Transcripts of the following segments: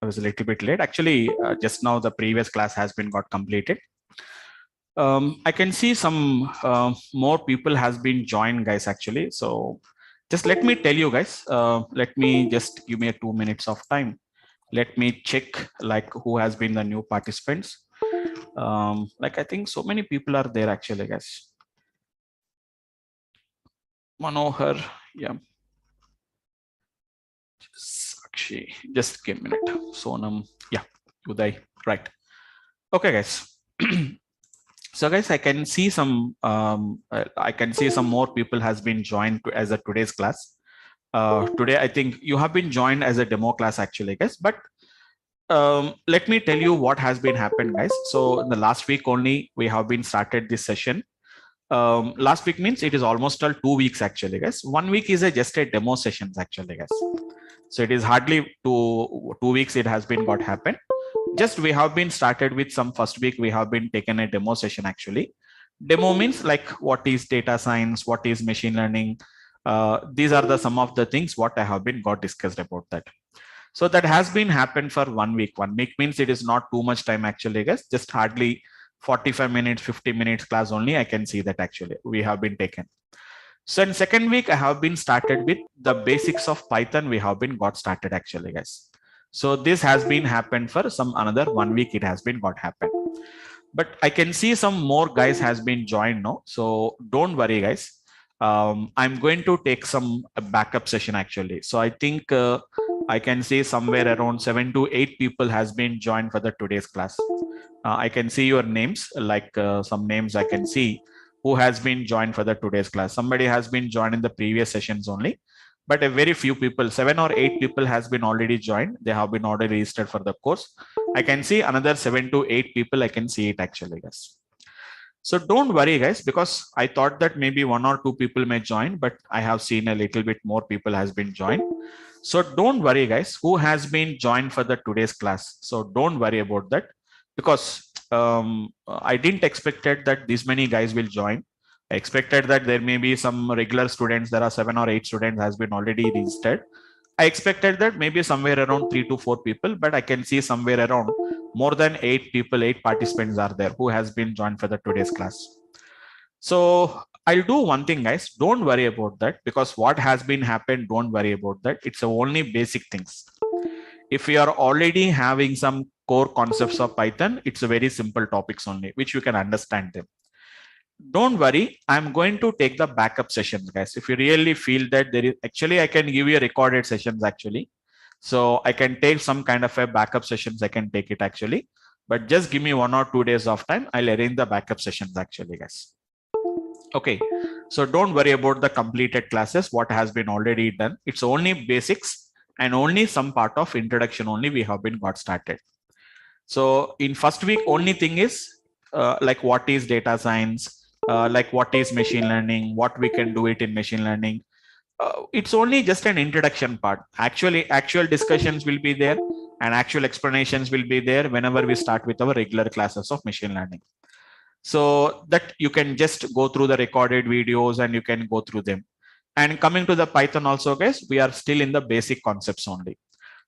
was a little bit late. Actually, just now the previous class has been got completed. I can see some more people has been joined, guys, actually. So just let me tell you guys, let me just give me a 2 minutes of time. Let me check like who has been the new participants. Like I think so many people are there actually, guys. Manohar, yeah. Sakshi, just give a minute. Sonam, yeah. Uday, right. Okay, guys. So guys, I can see some more people has been joined as a today's class. Today, I think you have been joined as a demo class actually, guys. But let me tell you what has been happened, guys. So in the last week only, we have been started this session. Last week means it is almost all 2 weeks actually, guys. 1 week is just a demo sessions actually, guys. So it is hardly 2 weeks it has been got happened. Just we have been started with some first week we have been taken a demo session actually. Demo means like what is data science, what is machine learning. These are the some of the things what I have been got discussed about that. So that has been happened for 1 week. 1 week means it is not too much time actually, guys. Just hardly 45 minutes, 50 minutes class only. I can see that actually we have been taken. So in second week, I have been started with the basics of Python. We have been got started actually, guys. So this has been happened for some another 1 week. It has been got happened. But I can see some more guys has been joined now. So don't worry, guys. I'm going to take some backup session actually. So I think I can see somewhere around 7 to 8 people has been joined for the today's class. I can see your names, like some names I can see who has been joined for the today's class. Somebody has been joined in the previous sessions only, but a very few people, 7 or 8 people has been already joined. They have been already registered for the course. I can see another 7 to 8 people. I can see it actually, guys. So don't worry, guys, because I thought that maybe 1 or 2 people may join, but I have seen a little bit more people has been joined. So don't worry, guys, who has been joined for the today's class. So don't worry about that, because I didn't expected that this many guys will join. I expected that there may be some regular students. There are 7 or 8 students has been already registered. I expected that maybe somewhere around 3 to 4 people, but I can see somewhere around more than 8 people, 8 participants are there who has been joined for the today's class. So I'll do one thing, guys. Don't worry about that, because what has been happened, don't worry about that. It's only basic things. If you are already having some core concepts of Python, it's a very simple topics only, which you can understand them. Don't worry, I'm going to take the backup sessions, guys. If you really feel that there is, actually, I can give you recorded sessions actually. So I can take some kind of a backup sessions. I can take it actually, but just give me 1 or 2 days of time. I'll arrange the backup sessions actually, guys. Okay, so don't worry about the completed classes, what has been already done. It's only basics and only some part of introduction only we have been got started. So in first week, only thing is like what is data science, like what is machine learning, what we can do it in machine learning. It's only just an introduction part. Actually, actual discussions will be there and actual explanations will be there whenever we start with our regular classes of machine learning. So that you can just go through the recorded videos and you can go through them. And coming to the Python also, guys, we are still in the basic concepts only.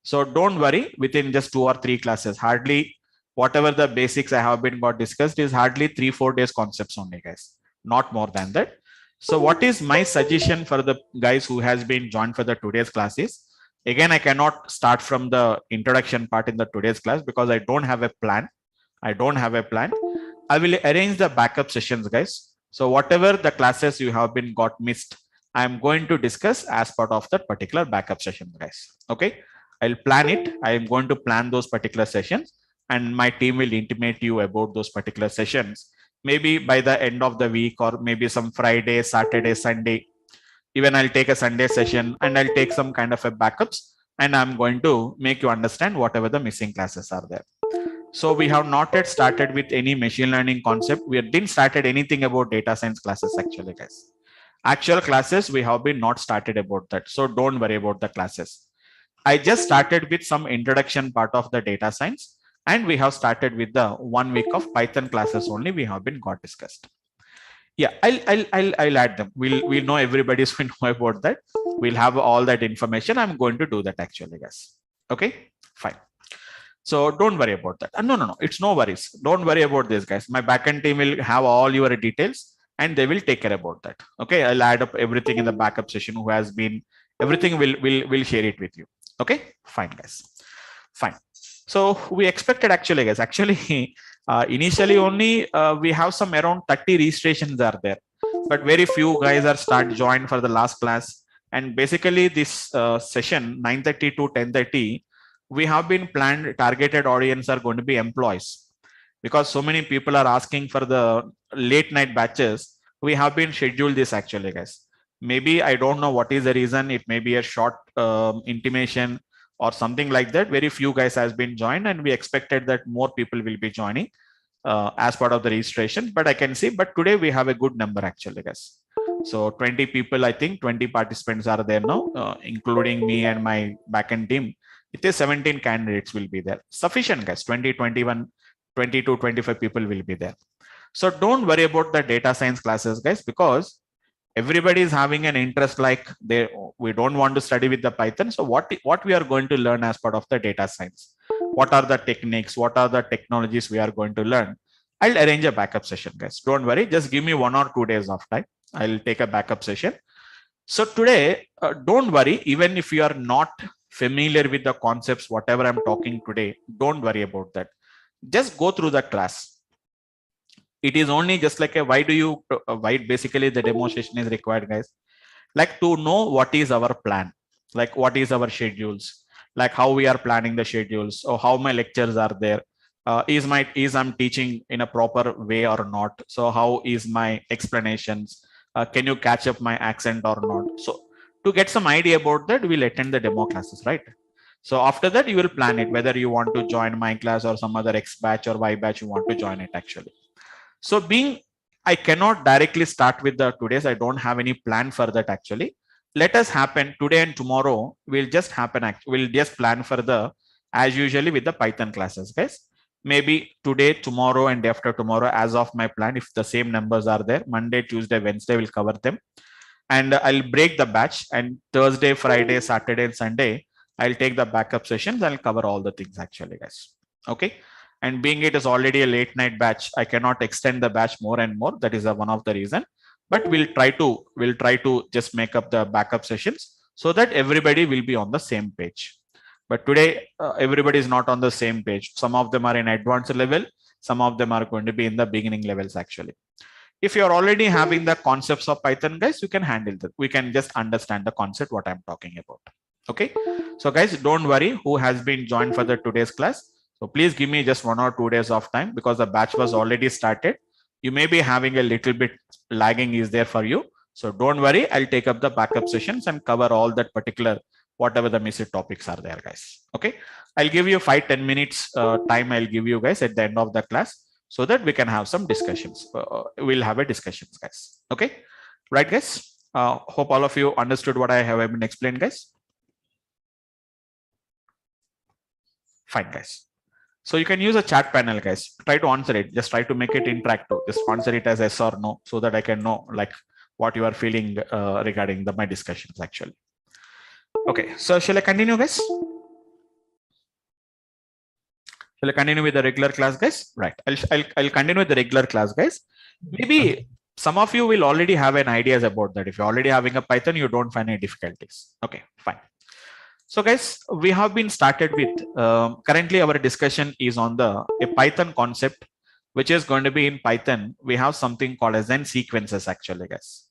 So don't worry, within just 2 or 3 classes, hardly whatever the basics I have been got discussed is hardly 3-4 days concepts only, guys, not more than that. So what is my suggestion for the guys who has been joined for the today's class is, again, I cannot start from the introduction part in the today's class because I don't have a plan. I don't have a plan. I will arrange the backup sessions, guys. So whatever the classes you have been got missed, I'm going to discuss as part of that particular backup session, guys. Okay, I'll plan it. I am going to plan those particular sessions and my team will intimate you about those particular sessions. Maybe by the end of the week or maybe some Friday, Saturday, Sunday. Even I'll take a Sunday session and I'll take some kind of a backups and I'm going to make you understand whatever the missing classes are there. So we have not yet started with any machine learning concept. We didn't started anything about data science classes actually, guys. Actual classes, we have been not started about that. So don't worry about the classes. I just started with some introduction part of the data science and we have started with the 1 week of Python classes only we have been got discussed. Yeah, I'll add them. We'll know everybody's going to know about that. We'll have all that information. I'm going to do that actually, guys. Okay, fine. So don't worry about that. No, it's no worries. Don't worry about this, guys. My backend team will have all your details and they will take care about that. Okay, I'll add up everything in the backup session who has been, everything will share it with you. Okay, fine, guys. Fine. So we expected actually, guys, actually initially only we have some around 30 registrations are there, but very few guys are start joined for the last class. And basically this session 9:30 to 10:30, we have been planned targeted audience are going to be employees, because so many people are asking for the late night batches. We have been scheduled this actually, guys. Maybe I don't know what is the reason. It may be a short intimation or something like that. Very few guys has been joined, and we expected that more people will be joining as part of the registration. But I can see, but today we have a good number actually, guys. So 20 people, I think 20 participants are there now, including me and my backend team. It is 17 candidates will be there. Sufficient, guys. 20, 21, 22, 25 people will be there. So don't worry about the data science classes, guys, because everybody is having an interest, like we don't want to study with the Python. So what we are going to learn as part of the data science? What are the techniques? What are the technologies we are going to learn? I'll arrange a backup session, guys. Don't worry. Just give me 1 or 2 days of time. I'll take a backup session. So today, don't worry. Even if you are not familiar with the concepts, whatever I'm talking today, don't worry about that. Just go through the class. It is only just like a why basically the demonstration is required, guys. Like to know what is our plan, like what is our schedules, like how we are planning the schedules, or how my lectures are there. Is I'm teaching in a proper way or not? So how is my explanations? Can you catch up my accent or not? So to get some idea about that, we'll attend the demo classes, right? So after that, you will plan it, whether you want to join my class or some other X batch or Y batch you want to join it actually. So I cannot directly start with the today's. I don't have any plan for that actually. Let us happen today and tomorrow. We'll just plan for the, as usually with the Python classes, guys. Maybe today, tomorrow, and after tomorrow, as of my plan, if the same numbers are there, Monday, Tuesday, Wednesday, we'll cover them. And I'll break the batch, and Thursday, Friday, Saturday, and Sunday, I'll take the backup sessions. I'll cover all the things actually, guys. Okay. And being it is already a late night batch, I cannot extend the batch more and more. That is one of the reason. But we'll try to just make up the backup sessions so that everybody will be on the same page. But today, everybody is not on the same page. Some of them are in advanced level. Some of them are going to be in the beginning levels actually. If you're already having the concepts of Python, guys, you can handle that. We can just understand the concept, what I'm talking about. Okay. So guys, don't worry who has been joined for the today's class. So please give me just 1 or 2 days of time, because the batch was already started. You may be having a little bit lagging is there for you. So don't worry, I'll take up the backup sessions and cover all that particular, whatever the missing topics are there, guys. Okay. I'll give you 5-10 minutes time. I'll give you guys at the end of the class so that we can have some discussions. We'll have a discussions, guys. Okay. Right, guys. Hope all of you understood what I have been explained, guys. Fine, guys. So you can use a chat panel, guys. Try to answer it. Just try to make it interactive. Just answer it as yes or no, so that I can know like what you are feeling regarding my discussions actually. Okay. So shall I continue, guys? Shall I continue with the regular class, guys? Right. I'll continue with the regular class, guys. Maybe some of you will already have an ideas about that. If you're already having a Python, you don't find any difficulties. Okay, fine. So guys, we have been started with, currently our discussion is on a Python concept, which is going to be in Python. We have something called as then sequences actually, guys.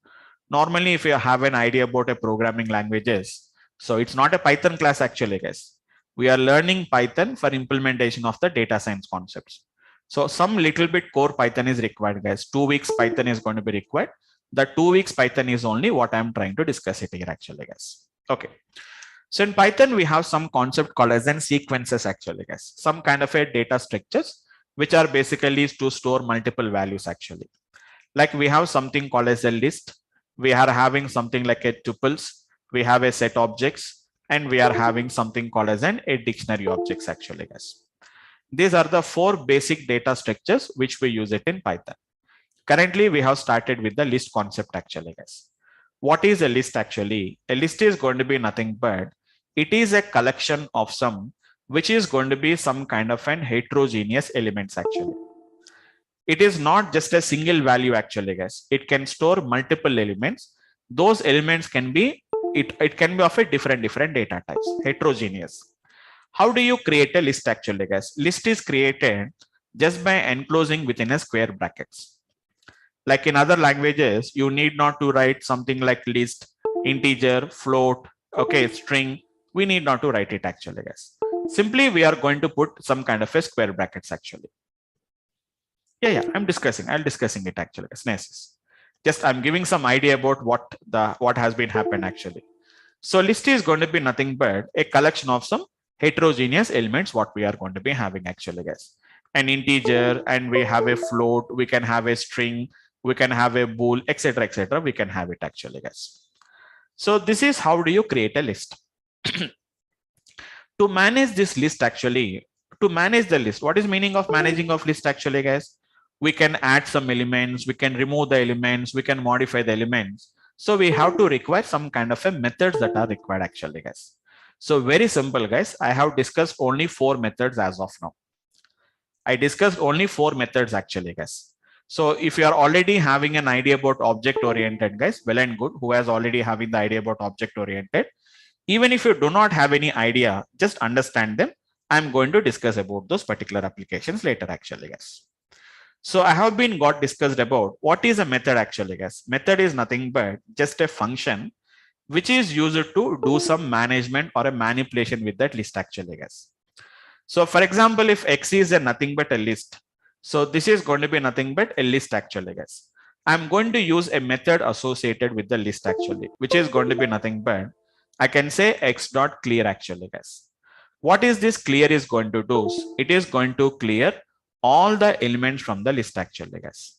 Normally, if you have an idea about a programming languages, so it's not a Python class actually, guys. We are learning Python for implementation of the data science concepts. So some little bit core Python is required, guys. 2 weeks Python is going to be required. The 2 weeks Python is only what I'm trying to discuss it here actually, guys. Okay. So in Python, we have some concept called as then sequences actually, guys. Some kind of a data structures, which are basically to store multiple values actually. Like we have something called as a list. We are having something like a tuples. We have a set objects, and we are having something called as a dictionary objects actually, guys. These are the 4 basic data structures which we use it in Python. Currently, we have started with the list concept actually, guys. What is a list actually? A list is going to be nothing but it is a collection of some which is going to be some kind of an heterogeneous elements actually. It is not just a single value actually, guys. It can store multiple elements. Those elements can be, it can be of a different data types, heterogeneous. How do you create a list actually, guys? List is created just by enclosing within a square brackets. Like in other languages, you need not to write something like list, integer, float, okay, string. We need not to write it actually, guys. Simply, we are going to put some kind of a square brackets actually. Yeah, I'm discussing. I'll discussing it actually. Nice. Just I'm giving some idea about what has been happened actually. So list is going to be nothing but a collection of some heterogeneous elements what we are going to be having actually, guys. An integer, and we have a float, we can have a string, we can have a bool, etc., etc. We can have it actually, guys. So this is how do you create a list. To manage this list actually, to manage the list, what is meaning of managing of list actually, guys? We can add some elements, we can remove the elements, we can modify the elements. So we have to require some kind of a methods that are required actually, guys. So very simple, guys. I have discussed only 4 methods as of now. I discussed only 4 methods actually, guys. So if you are already having an idea about object oriented, guys, well and good. Who has already having the idea about object oriented? Even if you do not have any idea, just understand them. I'm going to discuss about those particular applications later actually, guys. So I have been got discussed about what is a method actually, guys. Method is nothing but just a function which is used to do some management or a manipulation with that list actually, guys. So for example, if X is a nothing but a list, so this is going to be nothing but a list actually, guys. I'm going to use a method associated with the list actually, which is going to be nothing but I can say X dot clear actually, guys. What is this clear is going to do? It is going to clear all the elements from the list actually, guys.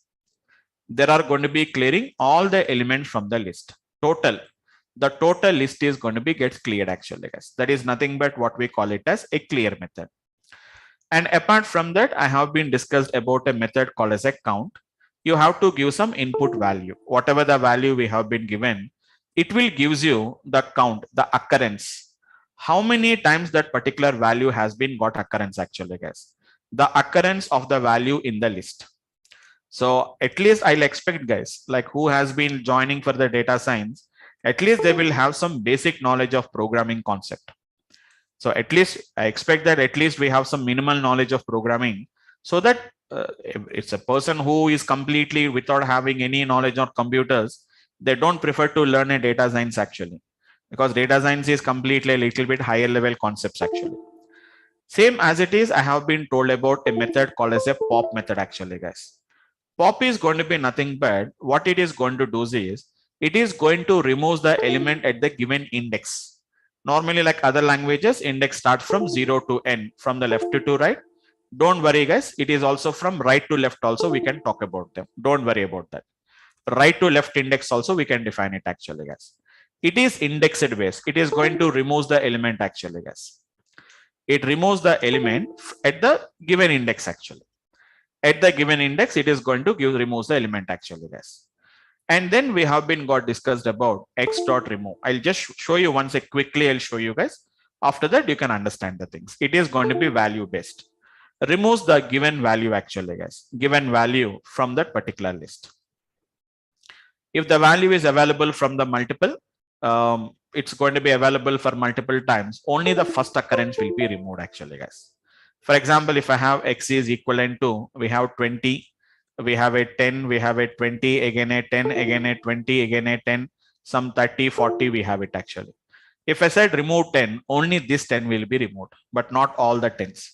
There are going to be clearing all the elements from the list. Total. The total list is going to be gets cleared actually, guys. That is nothing but what we call it as a clear method. And apart from that, I have been discussed about a method called as a count. You have to give some input value. Whatever the value we have been given, it will gives you the count, the occurrence. How many times that particular value has been got occurrence actually, guys. The occurrence of the value in the list. So at least I'll expect, guys, like who has been joining for the data science, at least they will have some basic knowledge of programming concept. So at least I expect that at least we have some minimal knowledge of programming, so that it's a person who is completely without having any knowledge of computers, they don't prefer to learn a data science actually, because data science is completely a little bit higher level concepts actually. Same as it is, I have been told about a method called as a pop method actually, guys. Pop is going to be nothing but what it is going to do is it is going to remove the element at the given index. Normally, like other languages, index starts from 0 to n, from the left to right. Don't worry, guys. It is also from right to left also. We can talk about them. Don't worry about that. Right to left index also we can define it actually, guys. It is indexed base. It is going to remove the element actually, guys. It removes the element at the given index actually. At the given index, it is going to removes the element actually, guys. And then we have been got discussed about X dot remove. I'll just show you once quickly. I'll show you guys. After that, you can understand the things. It is going to be value based. Removes the given value actually, guys. Given value from that particular list. If the value is available from the multiple, it's going to be available for multiple times. Only the first occurrence will be removed actually, guys. For example, if I have X is equivalent to, we have 20, we have a 10, we have a 20, again a 10, again a 20, again a 10, some 30, 40, we have it actually. If I said remove 10, only this 10 will be removed, but not all the 10s.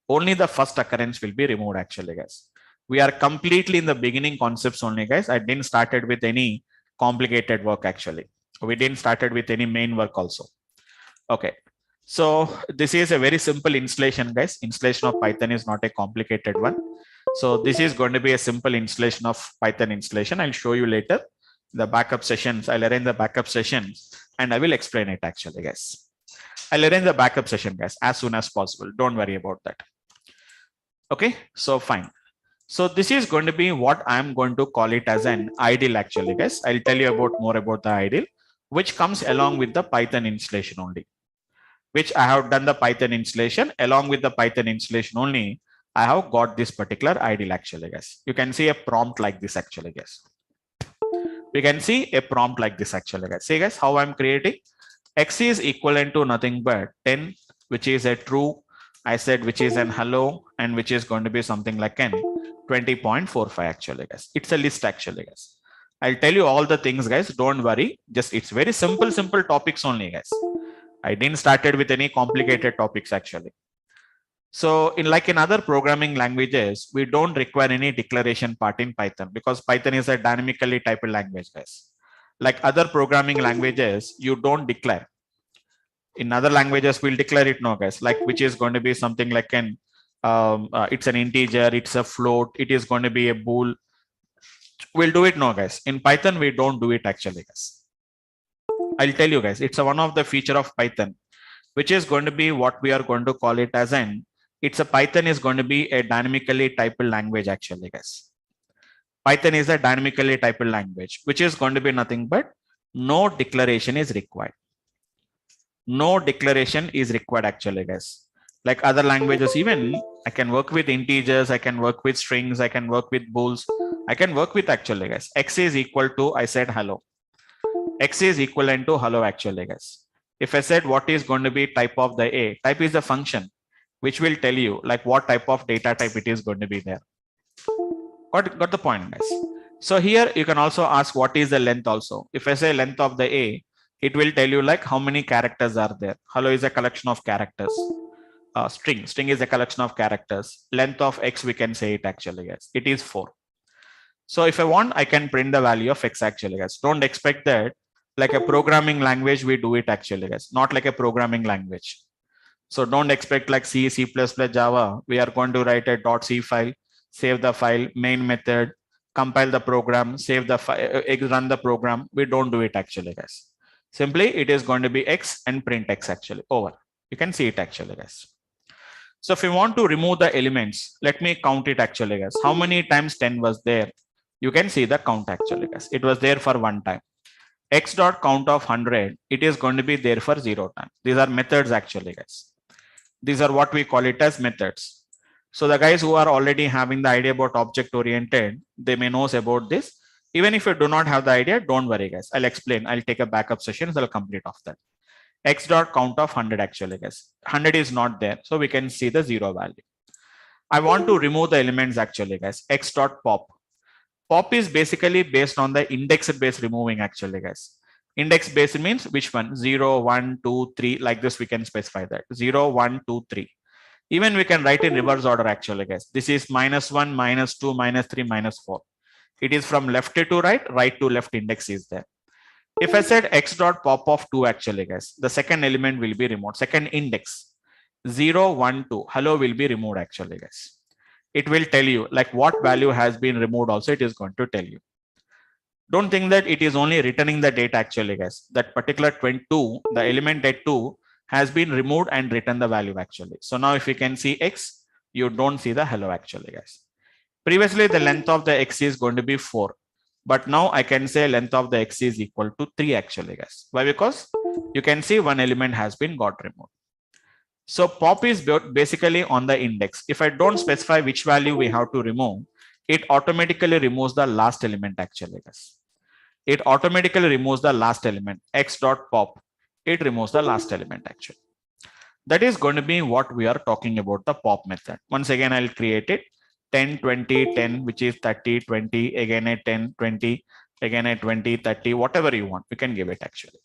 Only the first occurrence will be removed actually, guys. We are completely in the beginning concepts only, guys. I didn't started with any complicated work actually. We didn't started with any main work also. Okay. So this is a very simple installation, guys. Installation of Python is not a complicated one. So this is going to be a simple installation of Python installation. I'll show you later the backup sessions. I'll arrange the backup sessions and I will explain it actually, guys. I'll arrange the backup session, guys, as soon as possible. Don't worry about that. Okay, so fine. So this is going to be what I'm going to call it as an ideal actually, guys. I'll tell you about more about the ideal, which comes along with the Python installation only. which I have done the Python installation. Along with the Python installation only, I have got this particular ideal actually, guys. You can see a prompt like this actually, guys. We can see a prompt like this actually, guys. See, guys, how I'm creating. X is equivalent to nothing but 10, which is a true. I said which is an hello, and which is going to be something like an 20.45 actually, guys. It's a list actually, guys. I'll tell you all the things, guys. Don't worry. Just it's very simple topics only, guys. I didn't started with any complicated topics actually. So in other programming languages, we don't require any declaration part in Python because Python is a dynamically typed language, guys. Like other programming languages, you don't declare. In other languages, we'll declare it, no, guys. Like which is going to be something like an it's an integer, it's a float, it is going to be a bool. We'll do it, no, guys. In Python, we don't do it actually, guys. I'll tell you, guys. It's one of the feature of Python, which is going to be what we are going to call it as an. It's a Python is going to be a dynamically typed language actually, guys. Python is a dynamically typed language, which is going to be nothing but no declaration is required. No declaration is required actually, guys. Like other languages, even I can work with integers, I can work with strings, I can work with bools, I can work with actually, guys. X is equal to, I said hello. X is equivalent to hello actually, guys. If I said what is going to be type of the A, type is the function, which will tell you like what type of data type it is going to be there. Got the point, guys. So here you can also ask what is the length also. If I say length of the A, it will tell you like how many characters are there. Hello is a collection of characters. String is a collection of characters. Length of X, we can say it actually, guys. It is 4. So if I want, I can print the value of X actually, guys. Don't expect that like a programming language, we do it actually, guys. Not like a programming language. So don't expect like C, C++, Java. We are going to write a .c file, save the file, main method, compile the program, save the file, run the program. We don't do it actually, guys. Simply, it is going to be X and print X actually, over. You can see it actually, guys. So if you want to remove the elements, let me count it actually, guys. How many times 10 was there? You can see the count actually, guys. It was there for 1 time. X dot count of 100, it is going to be there for 0 times. These are methods actually, guys. These are what we call it as methods. So the guys who are already having the idea about object oriented, they may know about this. Even if you do not have the idea, don't worry, guys. I'll explain. I'll take a backup session. So I'll complete of that. X dot count of 100 actually, guys. 100 is not there. So we can see the 0 value. I want to remove the elements actually, guys. X dot pop. Pop is basically based on the index based removing actually, guys. Index based means which one? 0, 1, 2, 3. Like this, we can specify that. 0, 1, 2, 3. Even we can write in reverse order actually, guys. This is -1, -2, -3, -4. It is from left to right, right to left index is there. If I said X dot pop of 2 actually, guys, the second element will be removed. Second index 0, 1, 2. Hello will be removed actually, guys. It will tell you like what value has been removed also, it is going to tell you. Don't think that it is only returning the data actually, guys. That particular 22, the element at 2 has been removed and written the value actually. So now if you can see X, you don't see the hello actually, guys. Previously, the length of the X is going to be 4. But now I can say length of the X is equal to 3 actually, guys. Why? Because you can see one element has been got removed. So pop is basically on the index. If I don't specify which value we have to remove, it automatically removes the last element actually, guys. It automatically removes the last element. X dot pop. It removes the last element actually. That is going to be what we are talking about, the pop method. Once again, I'll create it. 10, 20, 10, which is 30, 20, again a 10, 20, again a 20, 30, whatever you want, we can give it actually.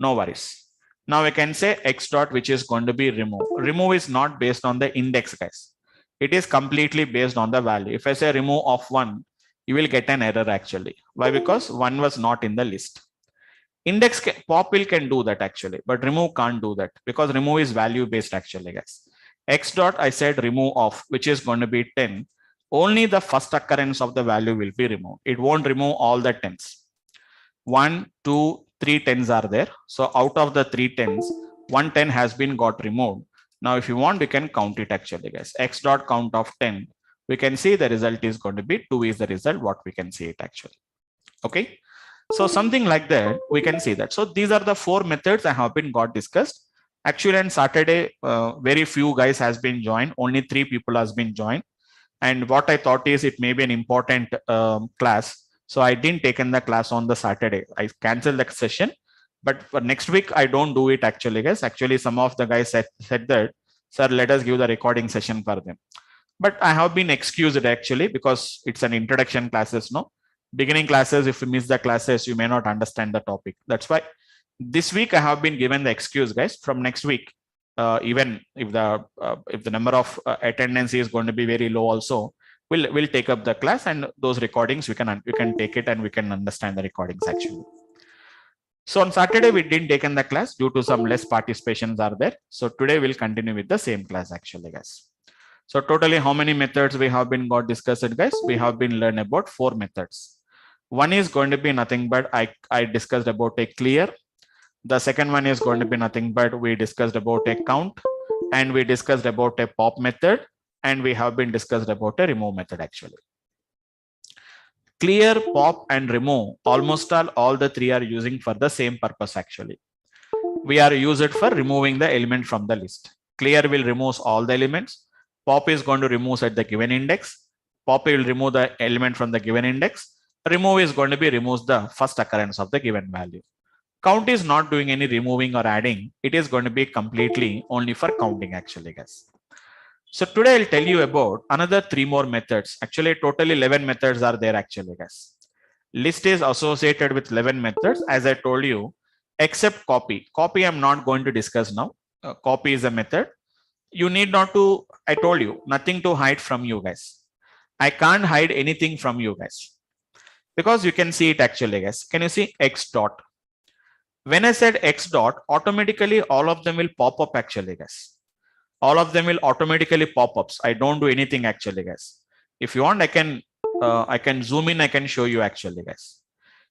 No worries. Now we can say X dot, which is going to be remove. Remove is not based on the index, guys. It is completely based on the value. If I say remove of 1, you will get an error actually. Why? Because 1 was not in the list. Index pop will can do that actually, but remove can't do that because remove is value based actually, guys. X dot, I said remove of, which is going to be 10. Only the first occurrence of the value will be removed. It won't remove all the 10s. 1, 2, 3 10s are there. So out of the 3 10s, 1 10 has been got removed. Now, if you want, we can count it actually, guys. X dot count of 10. We can see the result is going to be 2 is the result, what we can see it actually. Okay. So something like that, we can see that. So these are the 4 methods I have been got discussed. Actually, on Saturday, very few guys has been joined. Only 3 people has been joined. And what I thought is it may be an important class. So I didn't taken the class on the Saturday. I canceled the session. But for next week, I don't do it actually, guys. Actually, some of the guys said that, sir, let us give the recording session for them. But I have been excused actually because it's an introduction classes, no? Beginning classes, if you miss the classes, you may not understand the topic. That's why this week I have been given the excuse, guys. From next week, even if the number of attendance is going to be very low, also we'll take up the class, and those recordings we can take it and we can understand the recordings actually. So on Saturday we didn't take in the class due to some less participations are there. So today we'll continue with the same class actually, guys. So totally how many methods we have been got discussed, guys? We have been learned about 4 methods. One is going to be nothing but I discussed about a clear. The second one is going to be nothing but we discussed about a count, and we discussed about a pop method, and we have been discussed about a remove method actually. Clear, pop, and remove, almost all the 3 are using for the same purpose actually. We are used for removing the element from the list. Clear will remove all the elements. Pop is going to remove at the given index. Pop will remove the element from the given index. Remove is going to be removes the first occurrence of the given value. Count is not doing any removing or adding. It is going to be completely only for counting actually, guys. So today I'll tell you about another 3 more methods. Actually, totally 11 methods are there actually, guys. List is associated with 11 methods, as I told you, except copy. Copy I'm not going to discuss now. Copy is a method. You need not to, I told you, nothing to hide from you guys. I can't hide anything from you guys. Because you can see it actually, guys. Can you see X dot? When I said X dot, automatically all of them will pop up actually, guys. All of them will automatically pop ups. I don't do anything actually, guys. If you want, I can zoom in. I can show you actually, guys.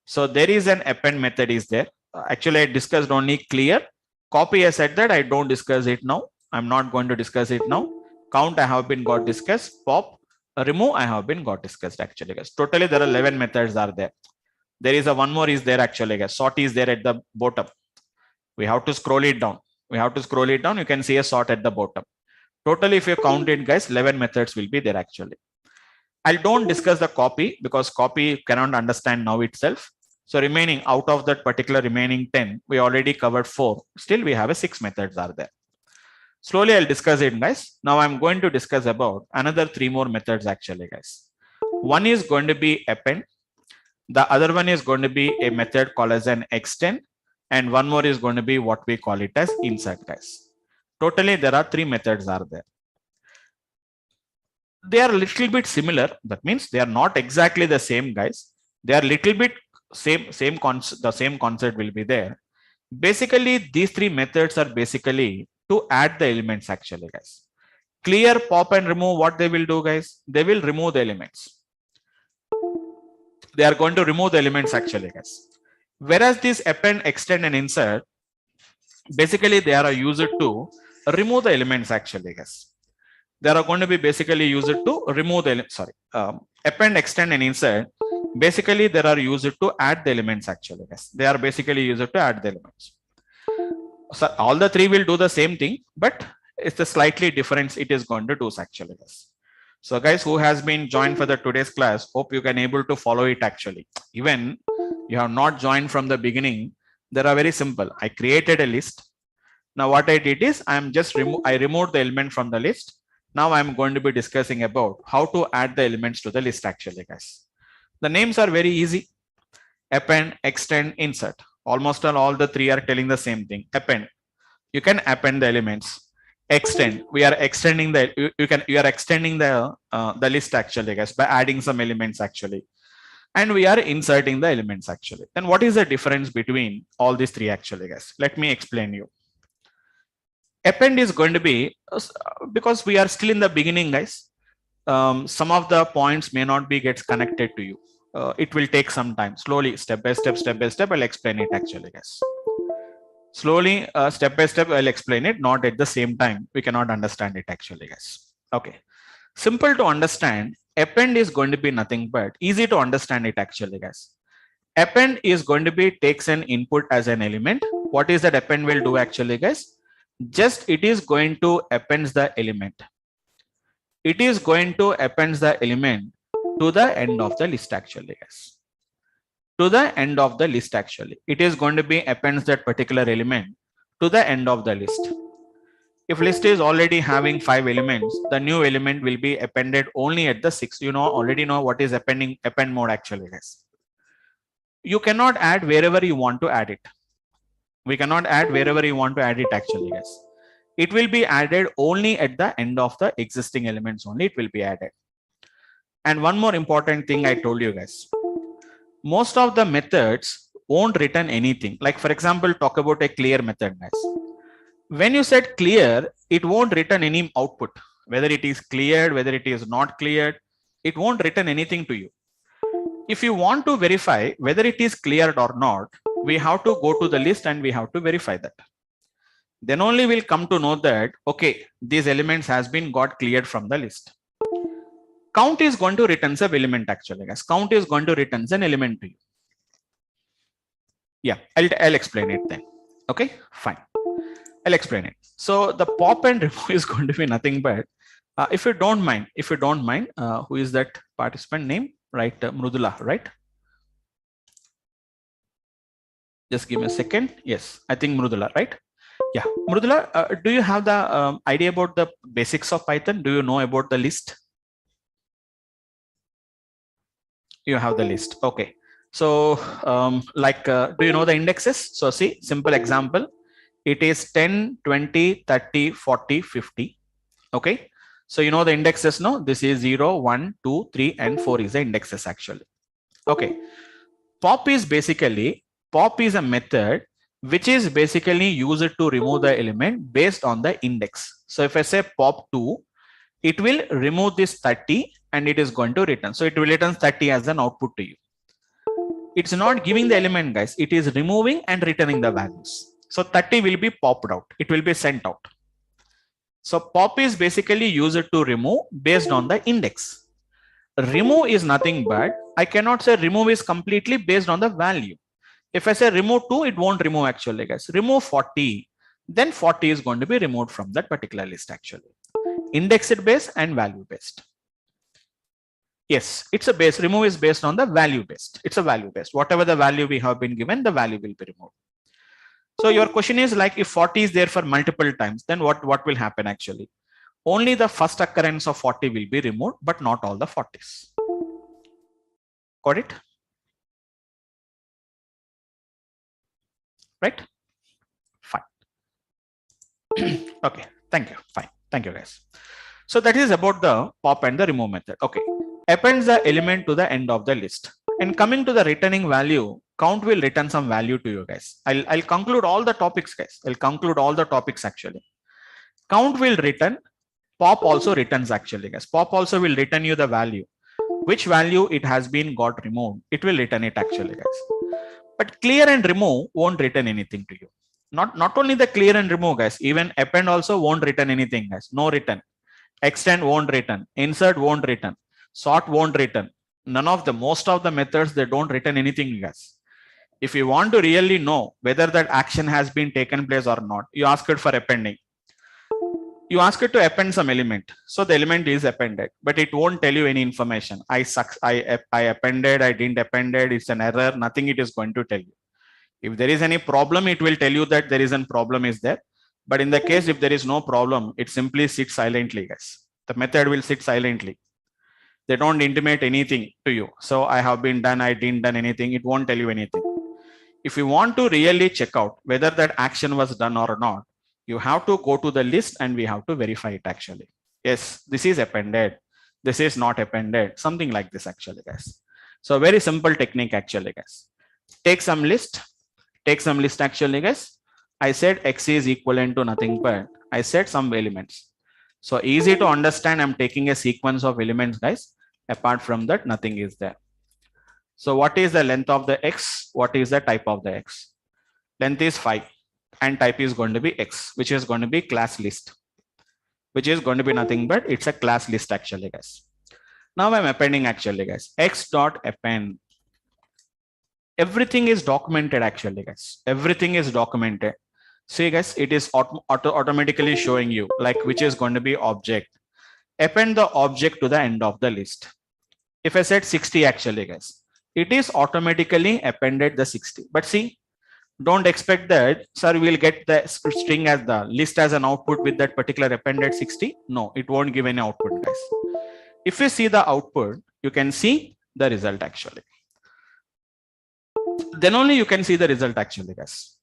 So there is an append method is there. Actually, I discussed only clear. Copy, I said that I don't discuss it now. I'm not going to discuss it now. Count, I have been got discussed. Pop, remove, I have been got discussed actually, guys. Totally, there are 11 methods are there. There is a one more is there actually, guys. Sort is there at the bottom. We have to scroll it down. We have to scroll it down. You can see a sort at the bottom. Totally, if you count it, guys, 11 methods will be there actually. I don't discuss the copy because copy cannot understand now itself. So remaining out of that particular remaining 10, we already covered 4. Still, we have a 6 methods are there. Slowly, I'll discuss it, guys. Now I'm going to discuss about another 3 more methods actually, guys. One is going to be append. The other one is going to be a method called as an extend. And one more is going to be what we call it as insert, guys. Totally, there are 3 methods are there. They are a little bit similar. That means they are not exactly the same, guys. They are little bit same concept. The same concept will be there. Basically, these 3 methods are basically to add the elements actually, guys. Clear, pop, and remove. What they will do, guys? They will remove the elements. They are going to remove the elements actually, guys. Whereas this append, extend, and insert, basically they are used to remove the elements actually, guys. They are going to be basically used to remove the append, extend, and insert. Basically, they are used to add the elements actually, guys. They are basically used to add the elements. So all the 3 will do the same thing, but it's a slightly difference it is going to do actually, guys. So guys who has been joined for the today's class, hope you can able to follow it actually. Even you have not joined from the beginning, they are very simple. I created a list. Now what I did is I removed the element from the list. Now I'm going to be discussing about how to add the elements to the list actually, guys. The names are very easy. Append, extend, insert. Almost all the 3 are telling the same thing. Append. You can append the elements. Extend. We are extending the you are extending the list actually, guys, by adding some elements actually. And we are inserting the elements actually. Then what is the difference between all these 3 actually, guys? Let me explain you. Append is going to be, because we are still in the beginning, guys, some of the points may not be gets connected to you. It will take some time. Slowly, step by step, I'll explain it actually, guys. Slowly, step by step, I'll explain it. Not at the same time. We cannot understand it actually, guys. Okay. Simple to understand. Append is going to be nothing but easy to understand it actually, guys. Append is going to be takes an input as an element. What is that append will do actually, guys? just it is going to append the element. It is going to append the element to the end of the list actually, guys. To the end of the list actually. It is going to be appends that particular element to the end of the list. If list is already having 5 elements, the new element will be appended only at the 6th. You know, already know what is append mode actually, guys. You cannot add wherever you want to add it. We cannot add wherever you want to add it actually, guys. It will be added only at the end of the existing elements only. It will be added. And one more important thing I told you guys. Most of the methods won't return anything. Like for example, talk about a clear method, guys. When you said clear, it won't return any output. Whether it is cleared, whether it is not cleared, it won't return anything to you. If you want to verify whether it is cleared or not, we have to go to the list and we have to verify that. Then only we'll come to know that, okay, these elements has been got cleared from the list. Count is going to return some element actually, guys. Count is going to return an element to you. Yeah, I'll explain it then. Okay, fine. I'll explain it. So the pop and remove is going to be nothing but, if you don't mind, who is that participant name? Right, Mrudula, right? Just give me a second. Yes, I think Mrudula, right? Yeah, Mrudula, do you have the idea about the basics of Python? Do you know about the list? You have the list. Okay. So do you know the indexes? So see, simple example. It is 10, 20, 30, 40, 50. Okay. So you know the indexes, no? This is 0, 1, 2, 3, and 4 is the indexes actually. Okay. Pop is a method which is basically used to remove the element based on the index. So if I say pop 2, it will remove this 30 and it is going to return. So it will return 30 as an output to you. It's not giving the element, guys. It is removing and returning the values. So 30 will be popped out. It will be sent out. So pop is basically used to remove based on the index. Remove is nothing but, I cannot say remove is completely based on the value. If I say remove 2, it won't remove actually, guys. Remove 40, then 40 is going to be removed from that particular list actually. Indexed based and value based. Yes, it's a base. Remove is based on the value based. It's a value based. Whatever the value we have been given, the value will be removed. So your question is like, if 40 is there for multiple times, then what will happen actually? Only the first occurrence of 40 will be removed, but not all the 40s. Got it? Right? Fine. Okay. Thank you. Fine. Thank you, guys. So that is about the pop and the remove method. Okay. Appends the element to the end of the list. And coming to the returning value, count will return some value to you guys. I'll conclude all the topics, guys. I'll conclude all the topics actually. Count will return. Pop also returns actually, guys. Pop also will return you the value. Which value it has been got removed, it will return it actually, guys. But clear and remove won't return anything to you. Not only the clear and remove, guys, even append also won't return anything, guys. No return. Extend won't return. Insert won't return. Sort won't return. Most of the methods, they don't return anything, guys. If you want to really know whether that action has been taken place or not, you ask it for appending. You ask it to append some element. So the element is appended, but it won't tell you any information. I appended, I didn't appended, it's an error, nothing it is going to tell you. If there is any problem, it will tell you that there is a problem is there. But in the case, if there is no problem, it simply sits silently, guys. The method will sit silently. They don't intimate anything to you. So I have been done, I didn't done anything. It won't tell you anything. If you want to really check out whether that action was done or not, you have to go to the list and we have to verify it actually. Yes, this is appended. This is not appended. Something like this actually, guys. So very simple technique actually, guys. Take some list actually, guys. I said X is equivalent to nothing but I said some elements. So easy to understand. I'm taking a sequence of elements, guys. Apart from that, nothing is there. So what is the length of the X? What is the type of the X? Length is 5 and type is going to be X, which is going to be class list, which is going to be nothing but it's a class list actually, guys. Now I'm appending actually, guys. X dot append. Everything is documented actually, guys. Everything is documented. See guys, it is automatically showing you like which is going to be object. Append the object to the end of the list. If I said 60 actually guys, it is automatically appended the 60. But see, don't expect that, sir, we'll get the string as the list as an output with that particular appended 60. No, it won't give any output guys. If you see the output, you can see the result actually. Then only you can see the result actually guys.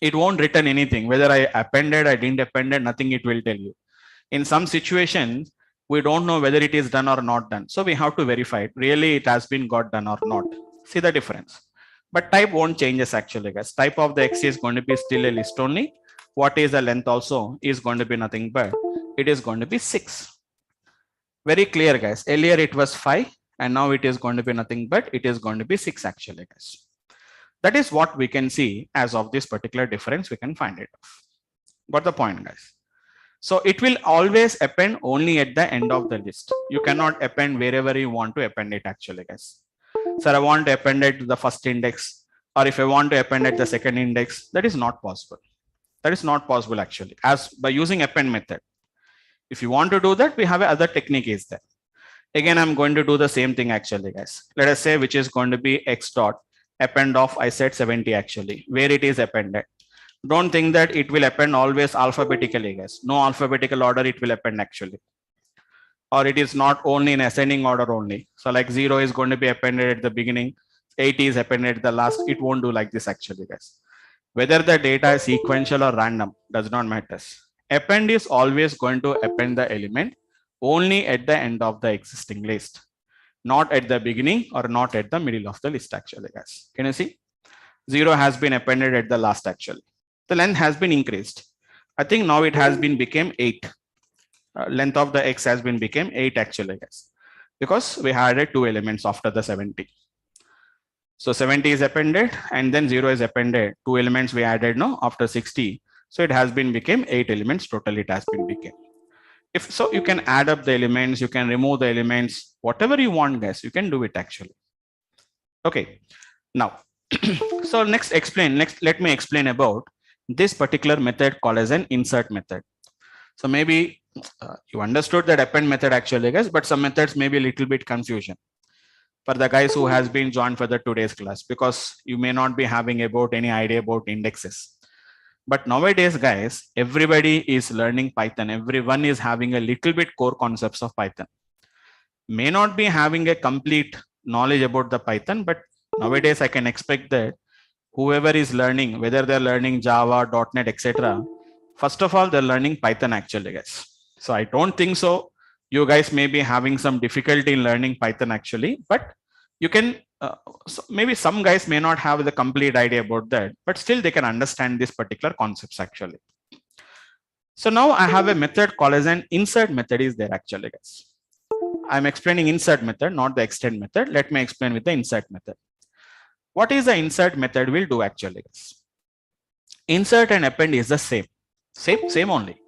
It won't return anything, whether I appended, I didn't appended, nothing it will tell you. In some situations, we don't know whether it is done or not done. So we have to verify it. Really it has been got done or not. See the difference. But type won't changes actually guys. Type of the X is going to be still a list only. What is the length also is going to be nothing but it is going to be 6. Very clear guys. Earlier it was 5 and now it is going to be nothing but it is going to be 6 actually guys. That is what we can see as of this particular difference. We can find it. Got the point guys. So it will always append only at the end of the list. You cannot append wherever you want to append it actually guys. Sir, I want to append it to the first index, or if I want to append at the second index, that is not possible. That is not possible actually as by using append method. If you want to do that, we have another technique is there. Again, I'm going to do the same thing actually guys. Let us say which is going to be X dot append of, I said 70 actually, where it is appended. Don't think that it will append always alphabetically guys. No alphabetical order it will append actually. Or it is not only in ascending order only. So like 0 is going to be appended at the beginning, 80 is appended at the last. It won't do like this actually guys. Whether the data is sequential or random does not matter. Append is always going to append the element only at the end of the existing list, not at the beginning or not at the middle of the list actually guys. Can you see? 0 has been appended at the last actually. The length has been increased. I think now it has been became 8. Length of the X has been became 8 actually guys, because we had added 2 elements after the 70. So 70 is appended and then 0 is appended. 2 elements we added now after 60. So it has been became 8 elements total. It has been became. If so, you can add up the elements, you can remove the elements, whatever you want guys, you can do it actually. Okay, now so let me explain about this particular method called as an insert method. So maybe you understood that append method actually guys, but some methods may be a little bit confusion for the guys who has been joined for the today's class, because you may not be having about any idea about indexes. But nowadays guys, everybody is learning Python. Everyone is having a little bit core concepts of Python. May not be having a complete knowledge about the Python, but nowadays I can expect that whoever is learning, whether they're learning Java, .NET, etc., first of all, they're learning Python actually guys. So I don't think so you guys may be having some difficulty in learning Python actually, but you can so maybe some guys may not have the complete idea about that, but still they can understand this particular concepts actually. So now I have a method called as an insert method is there actually guys. I'm explaining insert method, not the extend method. Let me explain with the insert method. What is the insert method will do actually guys? Insert and append is the same only.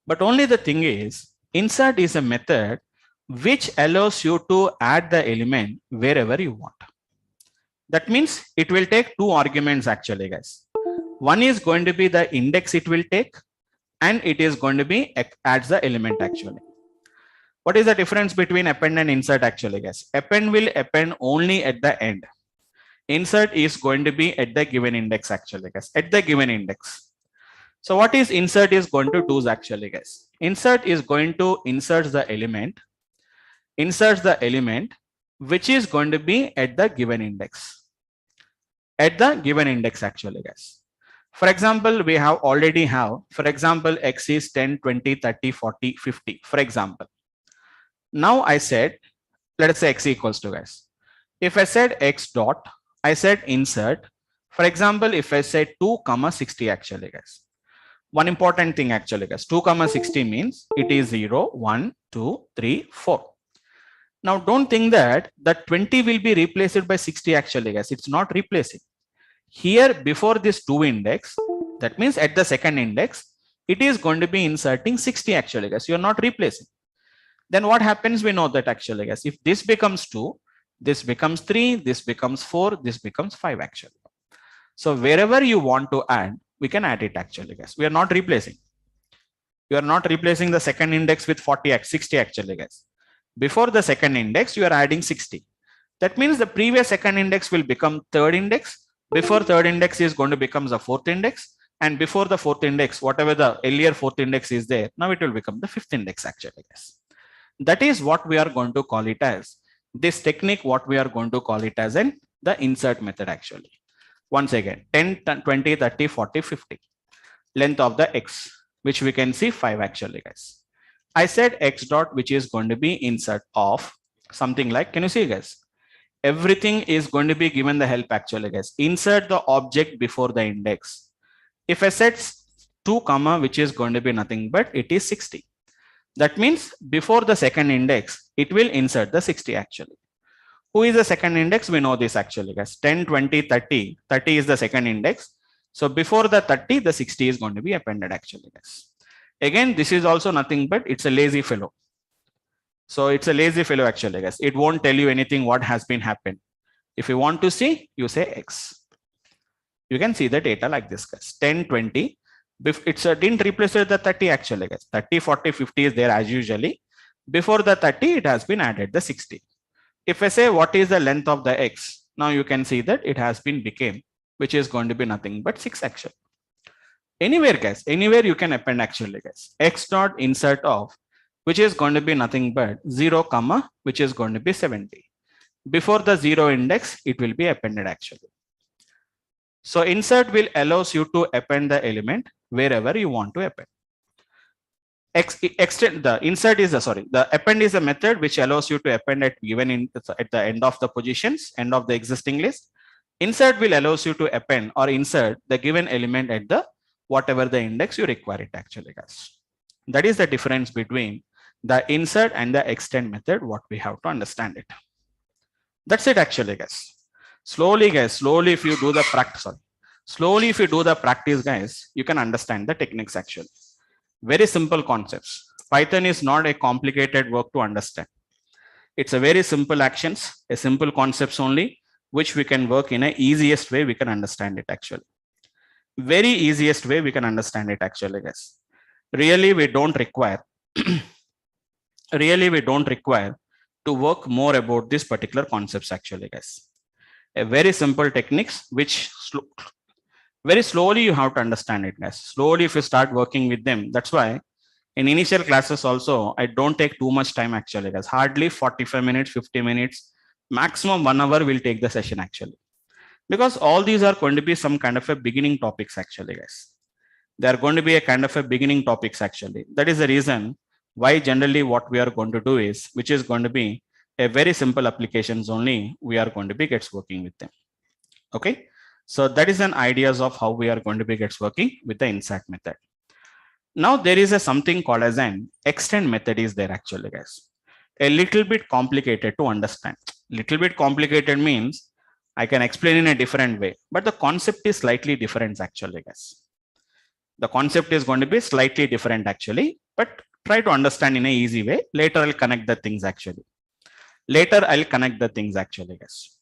But only the thing is, insert is a method which allows you to add the element wherever you want. That means it will take 2 arguments actually guys. One is going to be the index it will take, and it is going to be adds the element actually. What is the difference between append and insert actually guys? Append will append only at the end. Insert is going to be at the given index actually guys, at the given index. So what is insert is going to do actually guys? Insert is going to insert the element which is going to be at the given index. At the given index actually guys. For example, we have already have, for example, X is 10, 20, 30, 40, 50, for example. Now I said, let us say X equals to guys. If I said X dot, I said insert. For example, if I say 2, 60 actually guys. One important thing actually guys, 2, 60 means it is 0, 1, 2, 3, 4. Now don't think that the 20 will be replaced by 60 actually guys. It's not replacing. Here before this 2 index, that means at the second index, it is going to be inserting 60 actually guys. You're not replacing. Then what happens? We know that actually guys, if this becomes 2, this becomes 3, this becomes 4, this becomes 5 actually. So wherever you want to add, we can add it actually, guys. We are not replacing. You are not replacing the second index with 60 actually, guys. Before the second index, you are adding 60. That means the previous second index will become third index. Before third index is going to become the fourth index. And before the fourth index, whatever the earlier fourth index is there, now it will become the fifth index actually, guys. That is what we are going to call it as. This technique, what we are going to call it as in the insert method actually. Once again, 10, 20, 30, 40, 50. Length of the x, which we can see 5 actually, guys. I said x dot, which is going to be insert of something like, can you see, guys? Everything is going to be given the help actually, guys. Insert the object before the index. If I set 2 comma, which is going to be nothing but it is 60. That means before the second index, it will insert the 60 actually. Who is the second index? We know this actually, guys. 10, 20, 30. 30 is the second index. So before the 30, the 60 is going to be appended actually, guys. Again, this is also nothing but it's a lazy fellow. So it's a lazy fellow actually, guys. It won't tell you anything what has been happened. If you want to see, you say X. You can see the data like this, guys. 10, 20. It's didn't replace the 30 actually, guys. 30, 40, 50 is there as usually. Before the 30, it has been added the 60. If I say what is the length of the X, now you can see that it has been became, which is going to be nothing but 6 actually. Anywhere, guys, anywhere you can append actually, guys. X dot insert of, which is going to be nothing but 0 comma, which is going to be 70. Before the 0 index, it will be appended actually. So insert will allows you to append the element wherever you want to append. Extend the insert is the append is a method which allows you to append at given at the end of the positions, end of the existing list. Insert will allows you to append or insert the given element at the whatever the index you require it actually, guys. That is the difference between the insert and the extend method, what we have to understand it. That's it actually, guys. Slowly, guys, slowly if you do the practice, slowly if you do the practice, guys, you can understand the techniques actually. Very simple concepts. Python is not a complicated work to understand. It's a very simple actions, a simple concepts only, which we can work in a easiest way we can understand it actually. Very easiest way we can understand it actually, guys. Really, we don't require to work more about this particular concepts actually, guys. A very simple techniques which very slowly you have to understand it, guys. Slowly if you start working with them, that's why in initial classes also I don't take too much time actually, guys. Hardly 45 minutes, 50 minutes, maximum 1 hour will take the session actually, because all these are going to be some kind of a beginning topics actually, guys. They are going to be a kind of a beginning topics actually. That is the reason why generally what we are going to do is, which is going to be a very simple applications only, we are going to be gets working with them. Okay, so that is an ideas of how we are going to be gets working with the insert method. Now there is a something called as an extend method is there actually, guys. A little bit complicated to understand. Little bit complicated means I can explain in a different way, but the concept is slightly different actually, guys. The concept is going to be slightly different actually, but try to understand in an easy way. Later I'll connect the things actually. Guys.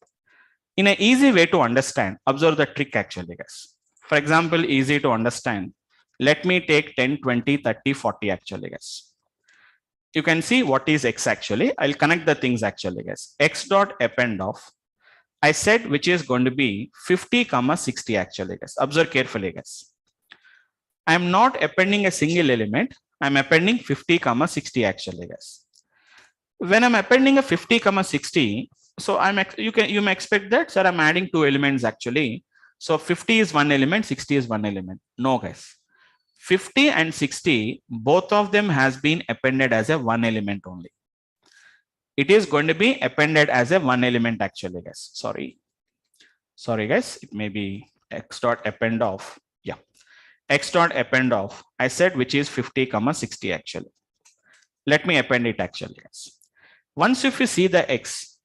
In an easy way to understand, observe the trick actually, guys. For example, easy to understand. Let me take 10, 20, 30, 40 actually, guys. You can see what is X actually. I'll connect the things actually, guys. X dot append of, I said, which is going to be 50, 60 actually, guys. Observe carefully, guys. I'm not appending a single element. I'm appending 50, 60 actually, guys. When I'm appending a 50, 60, so you may expect that, sir, I'm adding 2 elements actually. So 50 is 1 element, 60 is 1 element. No, guys. 50 and 60, both of them has been appended as a 1 element only. It is going to be appended as a 1 element actually, guys. Sorry, guys. It may be X dot append of. Yeah. X dot append of, I said, which is 50, 60 actually. Let me append it actually, guys. Once if you see the X,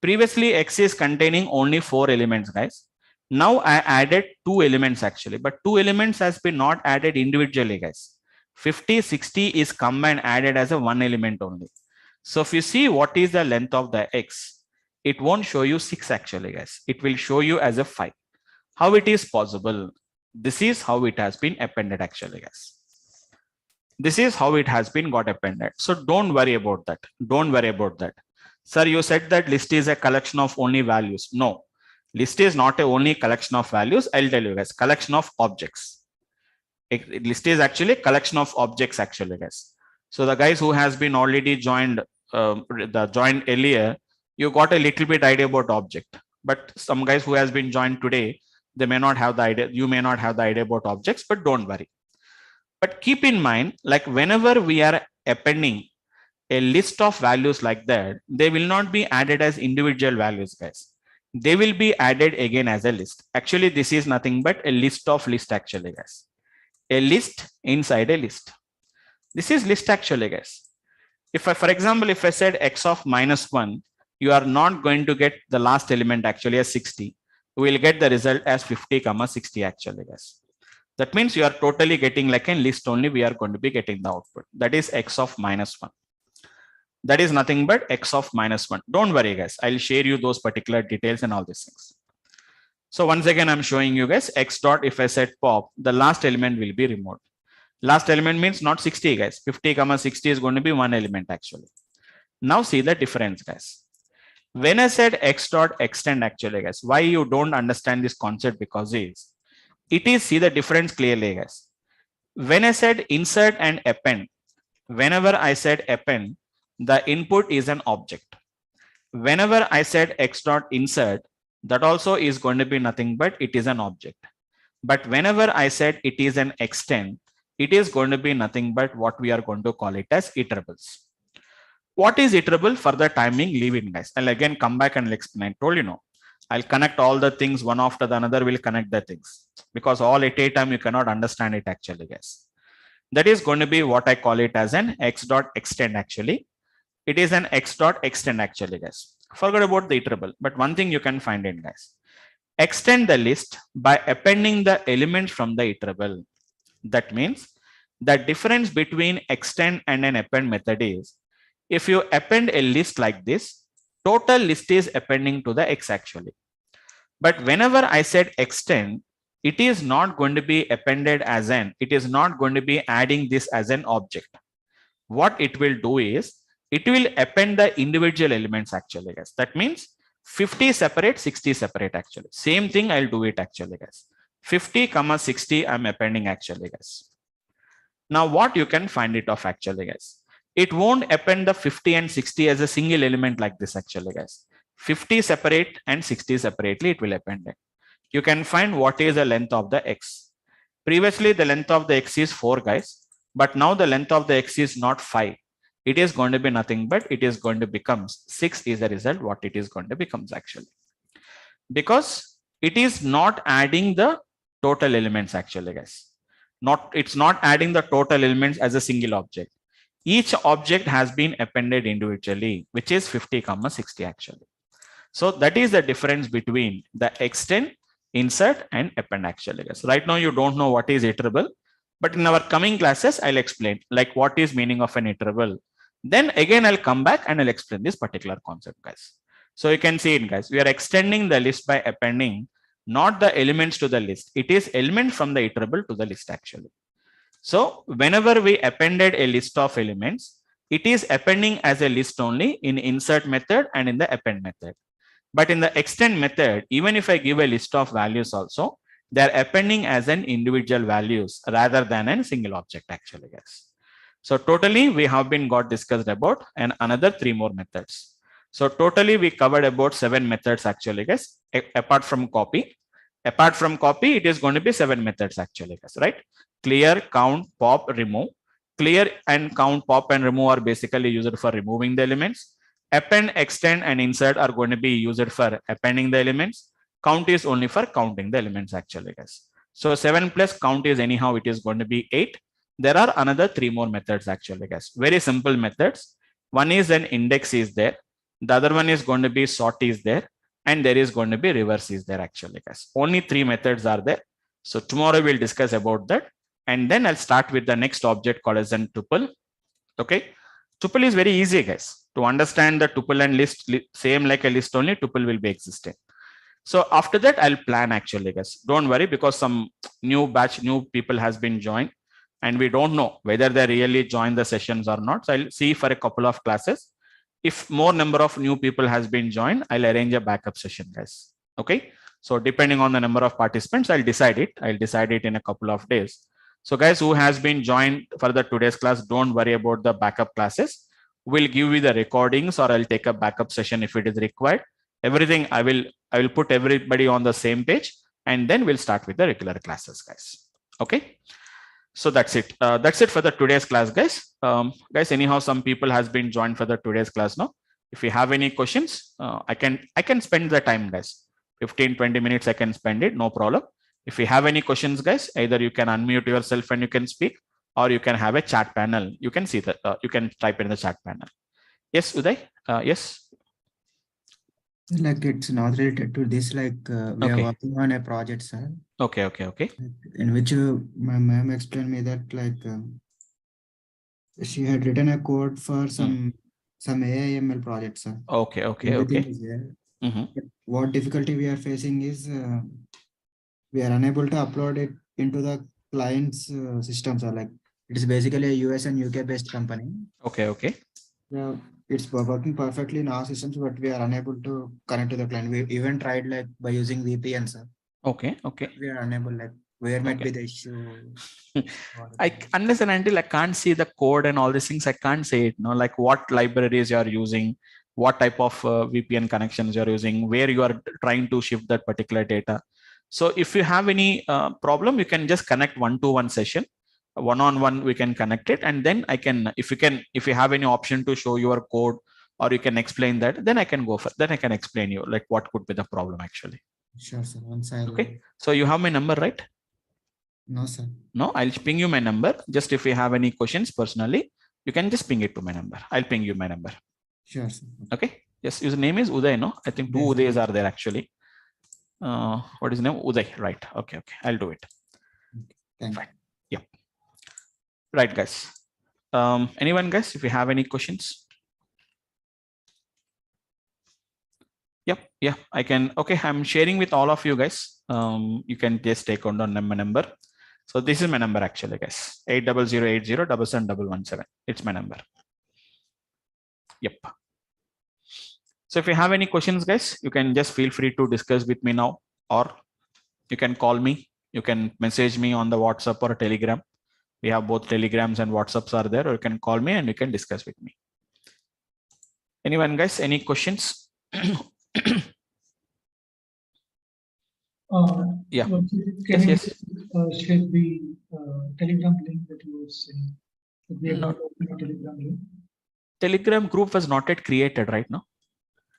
previously X is containing only 4 elements, guys. Now I added 2 elements actually, but 2 elements has been not added individually, guys. 50, 60 is combined added as a 1 element only. So if you see what is the length of the X, it won't show you 6 actually, guys. It will show you as a 5. How it is possible? This is how it has been appended actually, guys. This is how it has been got appended. So don't worry about that. Don't worry about that. Sir, you said that list is a collection of only values. No, list is not a only collection of values. I'll tell you guys, collection of objects. List is actually collection of objects actually, guys. So the guys who has been already joined earlier, you got a little bit idea about object. But some guys who has been joined today, they may not have the idea. You may not have the idea about objects, but don't worry. But keep in mind, like whenever we are appending a list of values like that, they will not be added as individual values, guys. They will be added again as a list. Actually, this is nothing but a list of list actually, guys. A list inside a list. This is list actually, guys. If I, for example, if I said x of -1, you are not going to get the last element actually as 60. We will get the result as 50, 60 actually, guys. That means you are totally getting like a list only. We are going to be getting the output. That is x of -1. That is nothing but x of -1. Don't worry, guys. I'll share you those particular details and all these things. So once again, I'm showing you guys x dot. If I said pop, the last element will be removed. Last element means not 60, guys. 50, 60 is going to be one element actually. Now see the difference, guys. When I said x dot extend actually, guys, why you don't understand this concept? Because it is, see the difference clearly, guys. When I said insert and append, whenever I said append, the input is an object. Whenever I said x dot insert, that also is going to be nothing but it is an object. But whenever I said it is an extend, it is going to be nothing but what we are going to call it as iterables. What is iterable? For the timing, leave in, guys. I'll again come back and explain. I told you, no, I'll connect all the things one after the another. Will connect the things because all at a time you cannot understand it actually, guys. That is going to be what I call it as an x dot extend actually. It is an x dot extend actually, guys. Forget about the iterable, but one thing you can find in, guys. Extend the list by appending the elements from the iterable. That means the difference between extend and an append method is, if you append a list like this, total list is appending to the x actually. But whenever I said extend, it is not going to be appended as an, it is not going to be adding this as an object. What it will do is, it will append the individual elements actually, guys. That means 50 separate, 60 separate actually. Same thing, I'll do it actually, guys. 50, 60, I'm appending actually, guys. Now what you can find it of actually, guys. It won't append the 50 and 60 as a single element like this actually, guys. 50 separate and 60 separately, it will append it. You can find what is the length of the x. Previously, the length of the x is 4, guys. But now the length of the x is not 5. It is going to be nothing but it is going to become 6 is the result what it is going to becomes actually. Because it is not adding the total elements actually, guys. It's not adding the total elements as a single object. Each object has been appended individually, which is 50, 60 actually. So that is the difference between the extend, insert and append actually, guys. Right now you don't know what is iterable, but in our coming classes, I'll explain like what is meaning of an iterable. Then again, I'll come back and I'll explain this particular concept, guys. So you can see it, guys. We are extending the list by appending not the elements to the list. It is element from the iterable to the list actually. So whenever we appended a list of elements, it is appending as a list only in insert method and in the append method. But in the extend method, even if I give a list of values also, they're appending as an individual values rather than a single object actually, guys. So totally we have been got discussed about and another 3 more methods. So totally we covered about 7 methods actually, guys, apart from copy. Apart from copy, it is going to be 7 methods actually, guys, right? Clear, count, pop, remove. Clear and count, pop and remove are basically used for removing the elements. Append, extend and insert are going to be used for appending the elements. Count is only for counting the elements actually, guys. So 7 plus count is anyhow, it is going to be 8. There are another 3 more methods actually, guys. Very simple methods. One is an index is there. The other one is going to be sort is there. And there is going to be reverse is there actually, guys. Only 3 methods are there. So tomorrow we'll discuss about that. And then I'll start with the next object called as an tuple. Okay. Tuple is very easy, guys. To understand the tuple and list, same like a list only, tuple will be existing. So after that, I'll plan actually, guys. Don't worry, because some new people has been joined, and we don't know whether they really join the sessions or not. So I'll see for a couple of classes. If more number of new people has been joined, I'll arrange a backup session, guys. Okay. So depending on the number of participants, I'll decide it. I'll decide it in a couple of days. So guys who has been joined for the today's class, don't worry about the backup classes. We'll give you the recordings, or I'll take a backup session if it is required. Everything I will put everybody on the same page, and then we'll start with the regular classes, guys. Okay. So that's it. That's it for the today's class, guys. Guys, anyhow, some people has been joined for the today's class now. If you have any questions, I can spend the time, guys. 15-20 minutes I can spend it, no problem. If you have any questions, guys, either you can unmute yourself and you can speak, or you can have a chat panel. You can see that you can type in the chat panel. Yes, Uday. Yes. Like it's not related to this. Like we are working on a project, sir. Okay. In which my ma'am explained me that like she had written a code for some AIML project, sir. Okay. Is there. What difficulty we are facing is we are unable to upload it into the client's systems. Or like it is basically a US and UK based company. Okay. Yeah, it's working perfectly in our systems, but we are unable to connect to the client. We even tried like by using VPN, sir. Okay. We are unable. Like where might be the issue? I unless and until I can't see the code and all these things, I can't say it. No, like what libraries you are using, what type of VPN connections you're using, where you are trying to shift that particular data. So if you have any problem, you can just connect one-to-one session, one-on-one. We can connect it, and then I can, if you have any option to show your code, or you can explain that, then I can go for. Then I can explain you like what could be the problem actually. Sure, sir. Okay. So you have my number, right? No, sir. No, I'll ping you my number. Just if you have any questions personally, you can just ping it to my number. I'll ping you my number. Sure, sir. Okay. Yes, his name is Uday, no? I think two Udays are there actually. What is his name? Uday, right. Okay. I'll do it. Thank you. Yep. Right, guys. Anyone, guys, if you have any questions? Yep. Yeah, I can. Okay, I'm sharing with all of you guys. You can just take on my number. So this is my number actually, guys. 80080777717. It's my number. Yep. So if you have any questions, guys, you can just feel free to discuss with me now, or you can call me. You can message me on the WhatsApp or Telegram. We have both Telegrams and WhatsApps are there, or you can call me and you can discuss with me. Anyone, guys, any questions? Yeah. Can you share the Telegram link that you were saying? No. Telegram link? Telegram group was not yet created right now.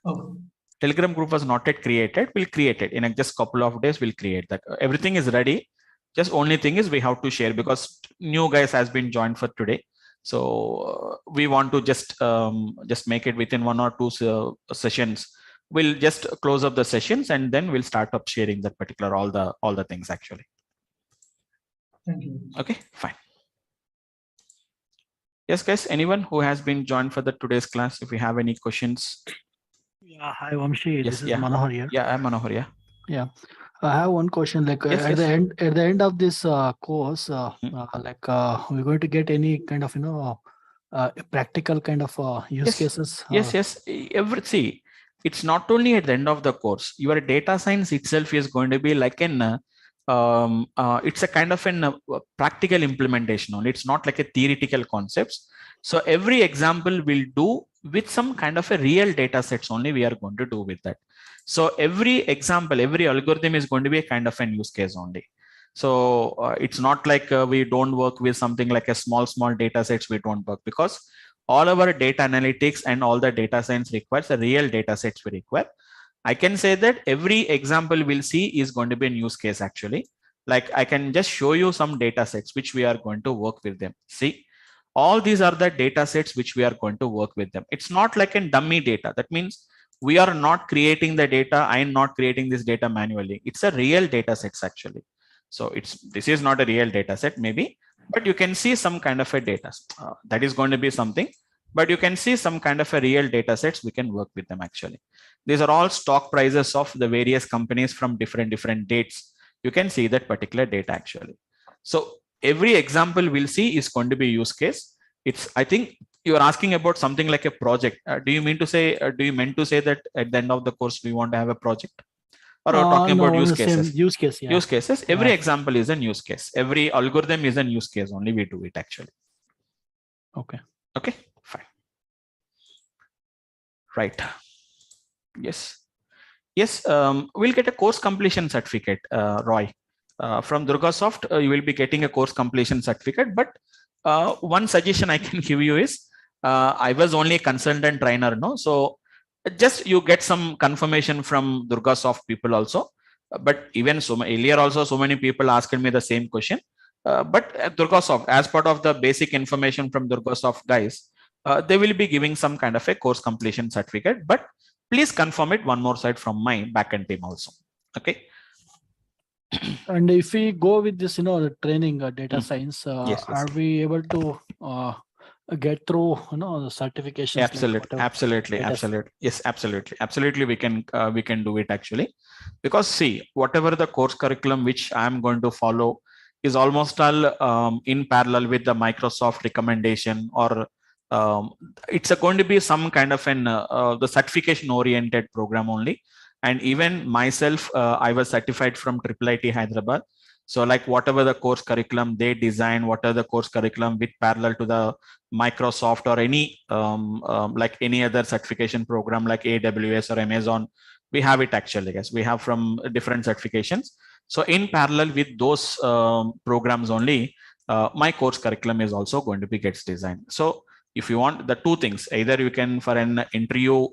Okay. Telegram group was not yet created. We'll create it in just couple of days. We'll create that. Everything is ready. Just only thing is we have to share, because new guys has been joined for today. So we want to just make it within 1 or 2 sessions. We'll just close up the sessions, and then we'll start up sharing that particular all the things actually. Thank you. Okay, fine. Yes, guys, anyone who has been joined for the today's class, if you have any questions. Yeah, hi Vamsi. Yes, this is Manohar here. Yeah, I'm Manohar. Yeah, I have one question. Like at the end of this course, like we're going to get any kind of practical kind of use cases. Yes. See, it's not only at the end of the course. Your data science itself is going to be like an it's a kind of an practical implementation only. It's not like a theoretical concepts. So every example will do with some kind of a real data sets only we are going to do with that. So every example, every algorithm is going to be a kind of an use case only. So it's not like we don't work with something like a small data sets. We don't work, because all our data analytics and all the data science requires a real data sets we require. I can say that every example we'll see is going to be a use case actually. Like I can just show you some data sets which we are going to work with them. See, all these are the data sets which we are going to work with them. It's not like a dummy data. That means we are not creating the data. I am not creating this data manually. It's a real data sets actually. So this is not a real data set maybe, but you can see some kind of a data that is going to be something but you can see some kind of a real data sets. We can work with them actually. These are all stock prices of the various companies from different dates. You can see that particular data actually. So every example we'll see is going to be use case. It's, I think you're asking about something like a project. Do you mean to say, do you meant to say that at the end of the course, we want to have a project? Or are talking no, about use the same cases? use case, yeah. Use cases. Every example is a use case. Every algorithm is a use case. Only we do it actually. Okay. Okay, fine. Right. Yes. Yes, we'll get a course completion certificate, Roy. From Durgasoft, you will be getting a course completion certificate. But one suggestion I can give you is, I was only a consultant trainer, no? So just you get some confirmation from Durgasoft people also. But even so earlier also, so many people asked me the same question. But Durgasoft, as part of the basic information from Durgasoft guys, they will be giving some kind of a course completion certificate. But please confirm it one more side from my backend team also. Okay. And if we go with this, the training data science, Yes. are we able to get through, the certifications? Absolutely. Yes, absolutely. We can do it actually, because see, whatever the course curriculum which I am going to follow is almost all in parallel with the Microsoft recommendation, or it's going to be some kind of an the certification oriented program only. And even myself, I was certified from IIIT Hyderabad. So like whatever the course curriculum they design, whatever the course curriculum with parallel to the Microsoft or any like any other certification program like AWS or Amazon, we have it actually. Yes, we have from different certifications. So in parallel with those programs only, my course curriculum is also going to be gets designed. So if you want the two things, either you can for an interview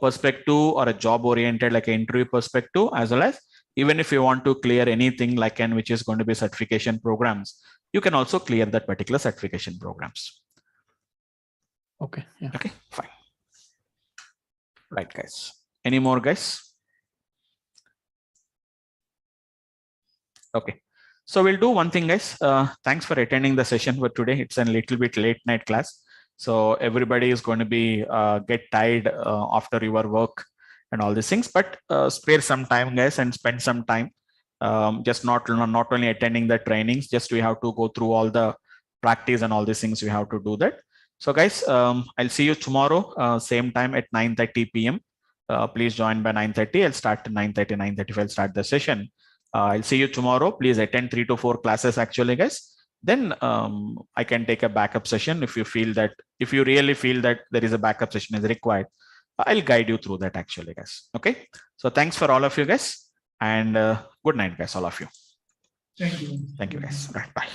perspective or a job oriented like an interview perspective, as well as even if you want to clear anything like an which is going to be certification programs, you can also clear that particular certification programs. Okay. Yeah. Okay, fine. Right, guys. Any more, guys? Okay. So we'll do one thing, guys. Thanks for attending the session for today. It's a little bit late night class. So everybody is going to be get tired after your work and all these things, but spare some time, guys, and spend some time. Just not only attending the trainings, just we have to go through all the practice and all these things. We have to do that. So guys, I'll see you tomorrow, same time at 9:30 p.m. Please join by 9:30. I'll start at 9:30, 9:35. I'll start the session. I'll see you tomorrow. Please attend 3 to 4 classes actually, guys. Then I can take a backup session if you feel that, if you really feel that there is a backup session is required. I'll guide you through that actually, guys. Okay. So thanks for all of you guys, and good night, guys, all of you. Thank you. Thank you, guys. Right. Bye.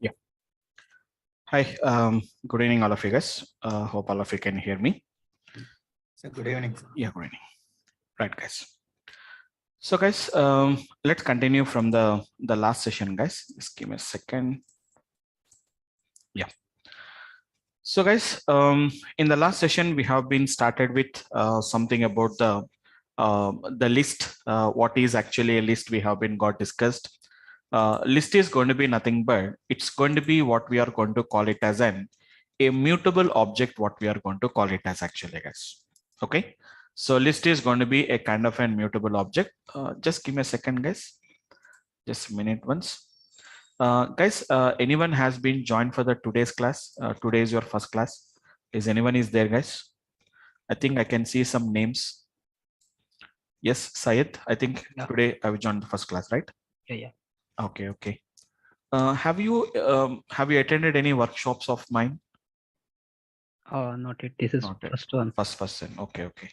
Yeah. Hi. Good evening, all of you guys. Hope all of you can hear me. So good evening. Yeah, good evening. Right, guys. So guys, let's continue from the last session, guys. Just give me a second. Yeah. So guys, in the last session, we have been started with something about the list. What is actually a list? We have been got discussed. List is going to be nothing but it's going to be what we are going to call it as a mutable object. What we are going to call it as actually, guys. Okay. So list is going to be a kind of a mutable object. Just give me a second, guys. Just a minute once. Guys, anyone has been joined for the today's class? Today is your first class. Is anyone is there, guys? I think I can see some names. Yes, Syed. I think today I've joined the first class, right? Yeah. Okay, okay. Have you attended any workshops of mine? Not yet. This is Not yet. first one. First one. Okay, okay.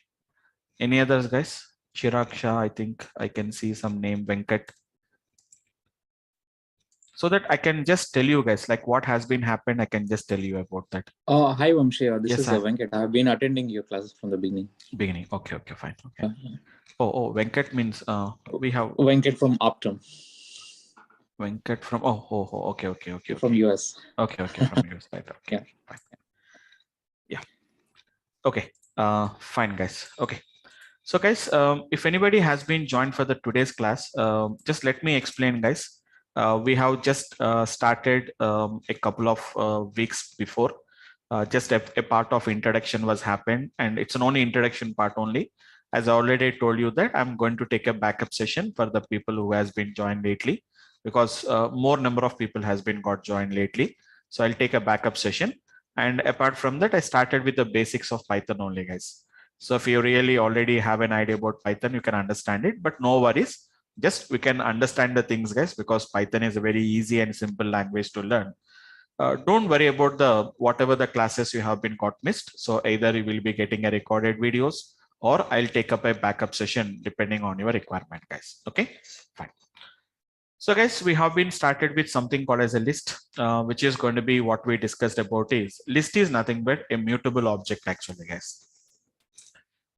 Any others, guys? Chirag Shah, I think I can see some name, Venkat. So that I can just tell you guys like what has been happened. I can just tell you about that. Hi Vamsi, this Yes, is sir. Venkat. I have been attending your classes from the beginning. Beginning. Okay, okay, fine. Okay. Oh, Venkat means we have Venkat from Optum. Venkat from okay. From US. Okay, from US. Right. Okay. Yeah. Fine. Yeah. Okay. Fine, guys. Okay. So guys, if anybody has been joined for the today's class, just let me explain, guys. We have just started a couple of weeks before. Just a part of introduction was happened, and it's an only introduction part only. As I already told you that I'm going to take a backup session for the people who has been joined lately, because more number of people has been got joined lately. So I'll take a backup session. And apart from that, I started with the basics of Python only, guys. So if you really already have an idea about Python, you can understand it, but no worries. Just we can understand the things, guys, because Python is a very easy and simple language to learn. Don't worry about the whatever the classes you have been got missed. So either you will be getting a recorded videos or I'll take up a backup session depending on your requirement, guys. Okay, fine. So guys, we have been started with something called as a list, which is going to be what we discussed about is list is nothing but a mutable object actually, guys.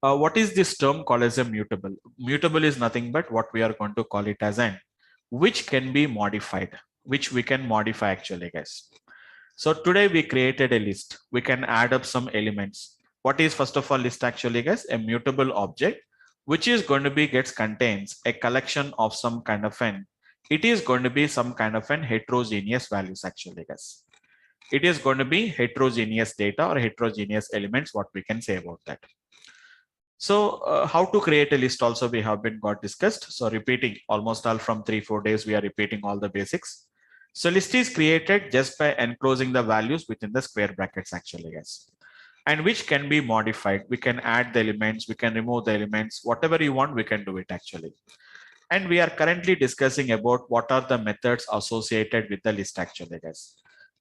What is this term called as a mutable? Mutable is nothing but what we are going to call it as an which can be modified, which we can modify actually, guys. So today we created a list. We can add up some elements. What is first of all list actually, guys? A mutable object, which is going to be contains a collection of some kind of an. It is going to be some kind of an heterogeneous values actually, guys. It is going to be heterogeneous data or heterogeneous elements. What we can say about that. So how to create a list also we have been got discussed. So repeating almost all from 3-4 days, we are repeating all the basics. So list is created just by enclosing the values within the square brackets actually, guys, and which can be modified. We can add the elements, we can remove the elements, whatever you want, we can do it actually. And we are currently discussing about what are the methods associated with the list actually, guys.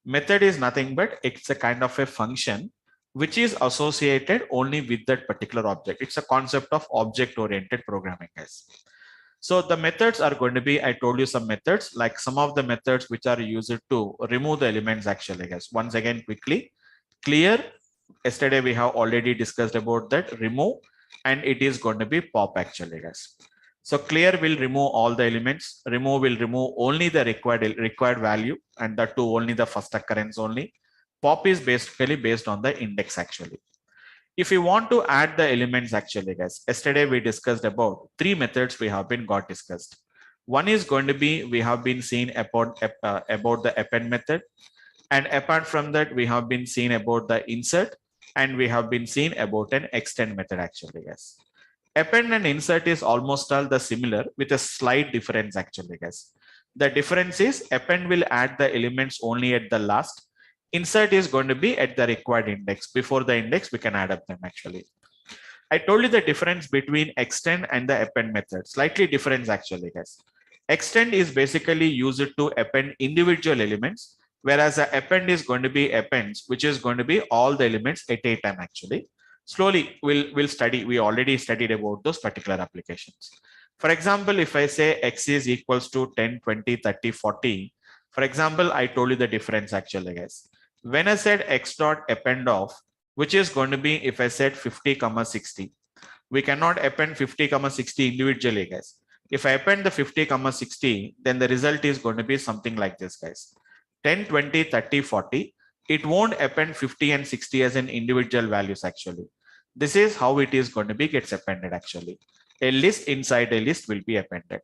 Method is nothing but it's a kind of a function which is associated only with that particular object. It's a concept of object-oriented programming, guys. So the methods are going to be, I told you some methods, like some of the methods which are used to remove the elements actually, guys. Once again, quickly, clear. Yesterday we have already discussed about that remove, and it is going to be pop actually, guys. So clear will remove all the elements. Remove will remove only the required value, and that too only the first occurrence only. Pop is basically based on the index actually. If you want to add the elements actually, guys, yesterday we discussed about 3 methods we have been got discussed. One is going to be, we have been seen about the append method. And apart from that, we have been seen about the insert, and we have been seen about an extend method actually, guys. Append and insert is almost all the similar with a slight difference actually, guys. The difference is append will add the elements only at the last. Insert is going to be at the required index. Before the index, we can add up them actually. I told you the difference between extend and the append method. Slightly difference actually, guys. Extend is basically used to append individual elements, whereas the append is going to be appends, which is going to be all the elements at a time actually. Slowly, we'll study. We already studied about those particular applications. For example, if I say x is equals to 10, 20, 30, 40, for example, I told you the difference actually, guys. When I said x dot append of, which is going to be if I said 50, 60, we cannot append 50, 60 individually, guys. If I append the 50, 60, then the result is going to be something like this, guys. 10, 20, 30, 40. It won't append 50 and 60 as an individual values actually. This is how it is going to be gets appended actually. A list inside a list will be appended.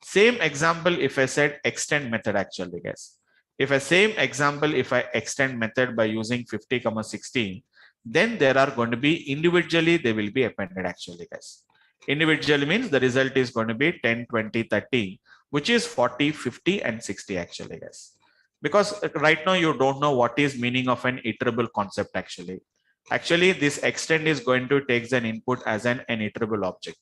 Same example if I said extend method actually, guys. If a same example, if I extend method by using 50, 60, then there are going to be individually, they will be appended actually, guys. Individually means the result is going to be 10, 20, 30. which is 40, 50, and 60 actually, guys. Because right now you don't know what is meaning of an iterable concept actually. Actually, this extend is going to take an input as an iterable object.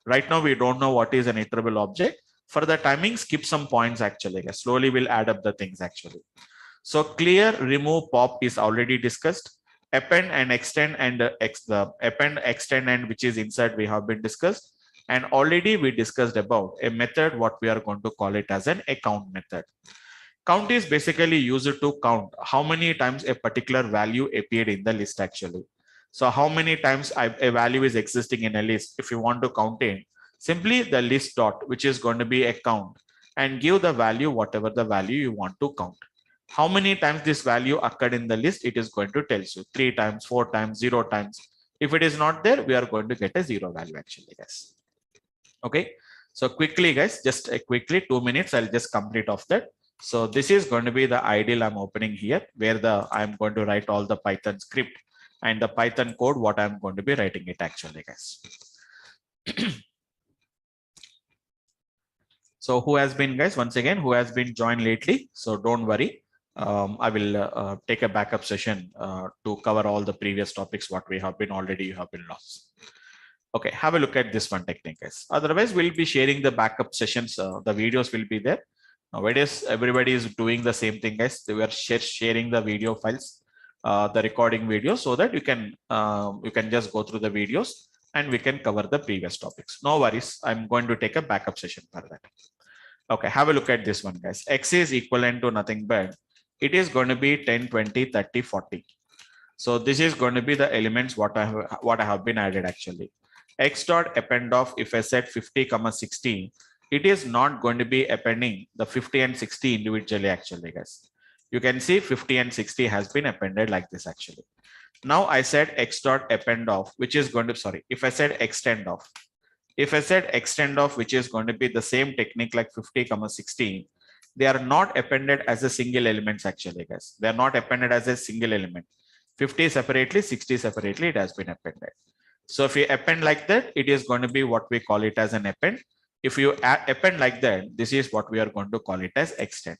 Right now, we don't know what is an iterable object. For the timing, skip some points actually. Slowly we'll add up the things actually. So clear, remove, pop is already discussed. Append and extend and the append, extend, and which is insert we have been discussed. And already we discussed about a method, what we are going to call it as an account method. Count is basically used to count how many times a particular value appeared in the list actually. So how many times a value is existing in a list. If you want to count in, simply the list dot, which is going to be a count, and give the value, whatever the value you want to count. How many times this value occurred in the list, it is going to tell you 3 times, 4 times, 0 times. If it is not there, we are going to get a 0 value actually, guys. Okay. So quickly, guys, just quickly 2 minutes, I'll just complete off that. So this is going to be the ideal I'm opening here, where I'm going to write all the Python script and the Python code, what I'm going to be writing it actually, guys. So who has been, guys, once again, who has been joined lately? So don't worry. I will take a backup session to cover all the previous topics, what we have been already, you have been lost. Okay, have a look at this one technique, guys. Otherwise, we'll be sharing the backup sessions. The videos will be there. Nowadays, everybody is doing the same thing, guys. They were sharing the video files, the recording video, so that you can just go through the videos and we can cover the previous topics. No worries. I'm going to take a backup session for that. Okay, have a look at this one, guys. X is equivalent to nothing but it is going to be 10, 20, 30, 40. So this is going to be the elements what I have been added actually. X dot append of, if I said 50, 60, it is not going to be appending the 50 and 60 individually actually, guys. You can see 50 and 60 has been appended like this actually. Now I said X dot append of, which is going to, sorry, if I said extend of, which is going to be the same technique like 50, 60, they are not appended as a single elements actually, guys. They are not appended as a single element. 50 separately, 60 separately, it has been appended. So if you append like that, it is going to be what we call it as an append. If you append like that, this is what we are going to call it as extend.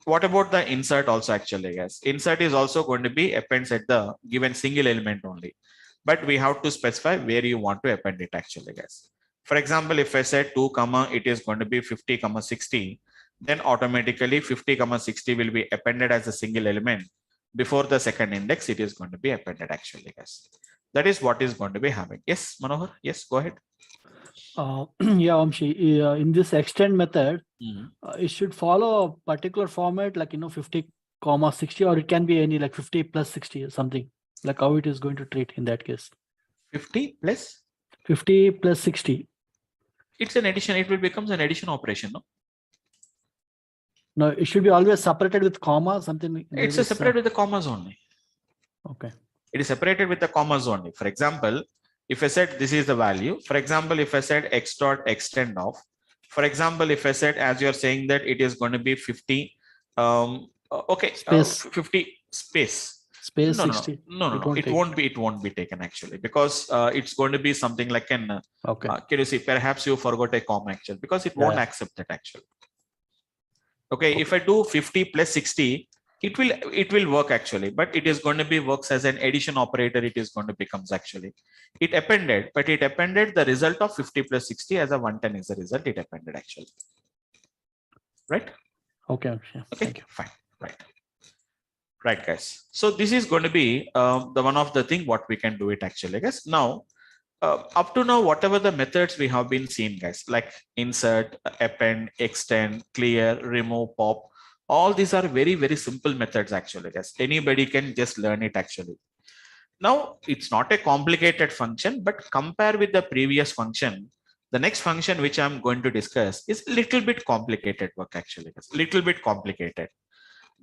What about the insert also actually, guys? Insert is also going to be appends at the given single element only. But we have to specify where you want to append it actually, guys. For example, if I say 2, it is going to be 50, 60, then automatically 50, 60 will be appended as a single element. Before the second index, it is going to be appended actually, guys. That is what is going to be happening. Yes, Manohar? Yes, go ahead. Yeah, Vamsi, in this extend method, it should follow a particular format like, 50, 60, or it can be any like 50 plus 60 or something, like how it is going to treat in that case. 50 plus? 50 plus 60. It's an addition. It will become an addition operation, no? No, it should be always separated with comma, something. It's separated with the commas only. Okay. It is separated with the commas only. For example, if I said this is the value, for example, if I said X dot extend of, for example, if I said, as you're saying that it is going to be 50, okay, space. 50 space. Space no, 60. No, it won't be taken actually, because it's going to be something like an, okay. Can you see, perhaps you forgot a comma actually, because it won't accept that actually. Okay, if I do 50 plus 60, it will work actually, but it is going to be works as an addition operator. It is going to becomes actually, it appended, but it appended the result of 50 plus 60 as a 110 is the result it appended actually. Right? Okay. Okay, fine. Right, guys. So this is going to be the one of the thing what we can do it actually, guys. Now, up to now, whatever the methods we have been seen, guys, like insert, append, extend, clear, remove, pop, all these are very, very simple methods actually, guys. Anybody can just learn it actually. Now, it's not a complicated function, but compare with the previous function, the next function which I'm going to discuss is a little bit complicated work actually, guys. Little bit complicated.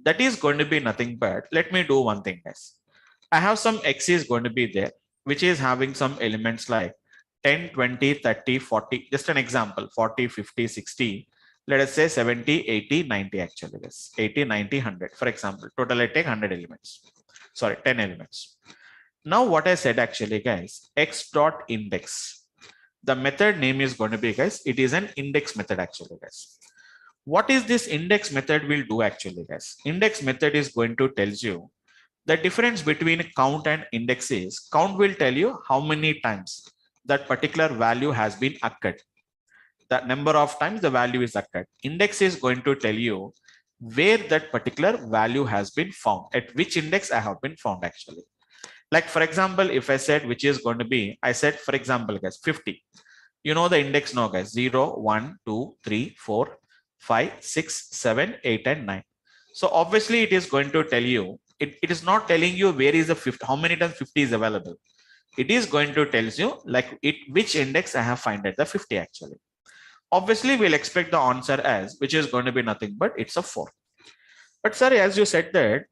That is going to be nothing but, let me do one thing, guys. I have some X is going to be there, which is having some elements like 10, 20, 30, 40, just an example, 40, 50, 60, let us say 70, 80, 90 actually, this 80, 90, 100, for example, total I take 100 elements, sorry, 10 elements. Now what I said actually, guys, X dot index, the method name is going to be, guys, it is an index method actually, guys. What is this index method will do actually, guys? Index method is going to tell you the difference between count and index is count will tell you how many times that particular value has been occurred. The number of times the value is occurred. Index is going to tell you where that particular value has been found, at which index I have been found actually. Like for example, if I said which is going to be, I said for example guys 50. You know the index now guys, 0, 1, 2, 3, 4, 5, 6, 7, 8 and 9. So obviously it is going to tell you, it is not telling you where is the 50, how many times 50 is available. It is going to tell you like which index I have found at the 50 actually. Obviously we'll expect the answer as which is going to be nothing but it's a 4. But sir, as you said that,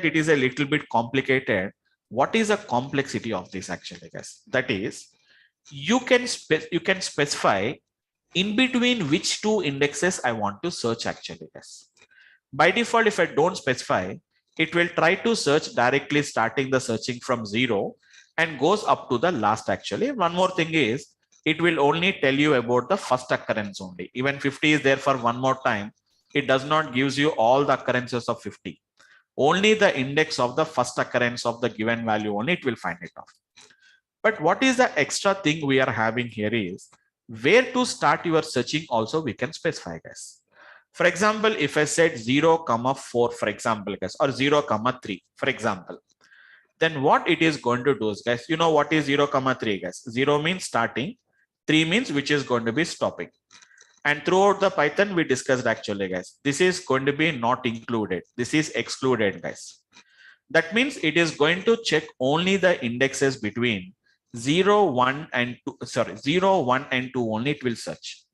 it is a little bit complicated. What is the complexity of this actually, guys? That is, you can specify in between which two indexes I want to search actually, guys. By default, if I don't specify, it will try to search directly starting the searching from 0 and goes up to the last actually. One more thing is, it will only tell you about the first occurrence only. Even 50 is there for one more time. It does not gives you all the occurrences of 50. Only the index of the first occurrence of the given value only it will find it off. But what is the extra thing we are having here is where to start your searching also we can specify, guys. For example, if I said 0, 4, for example, guys, or 0, 3, for example, then what it is going to do is, guys, you know what is 0, 3, guys? 0 means starting, 3 means which is going to be stopping. And throughout the Python, we discussed actually, guys, this is going to be not included. This is excluded, guys. That means it is going to check only the indexes between 0, 1 and 2, 0, 1 and 2 only it will search.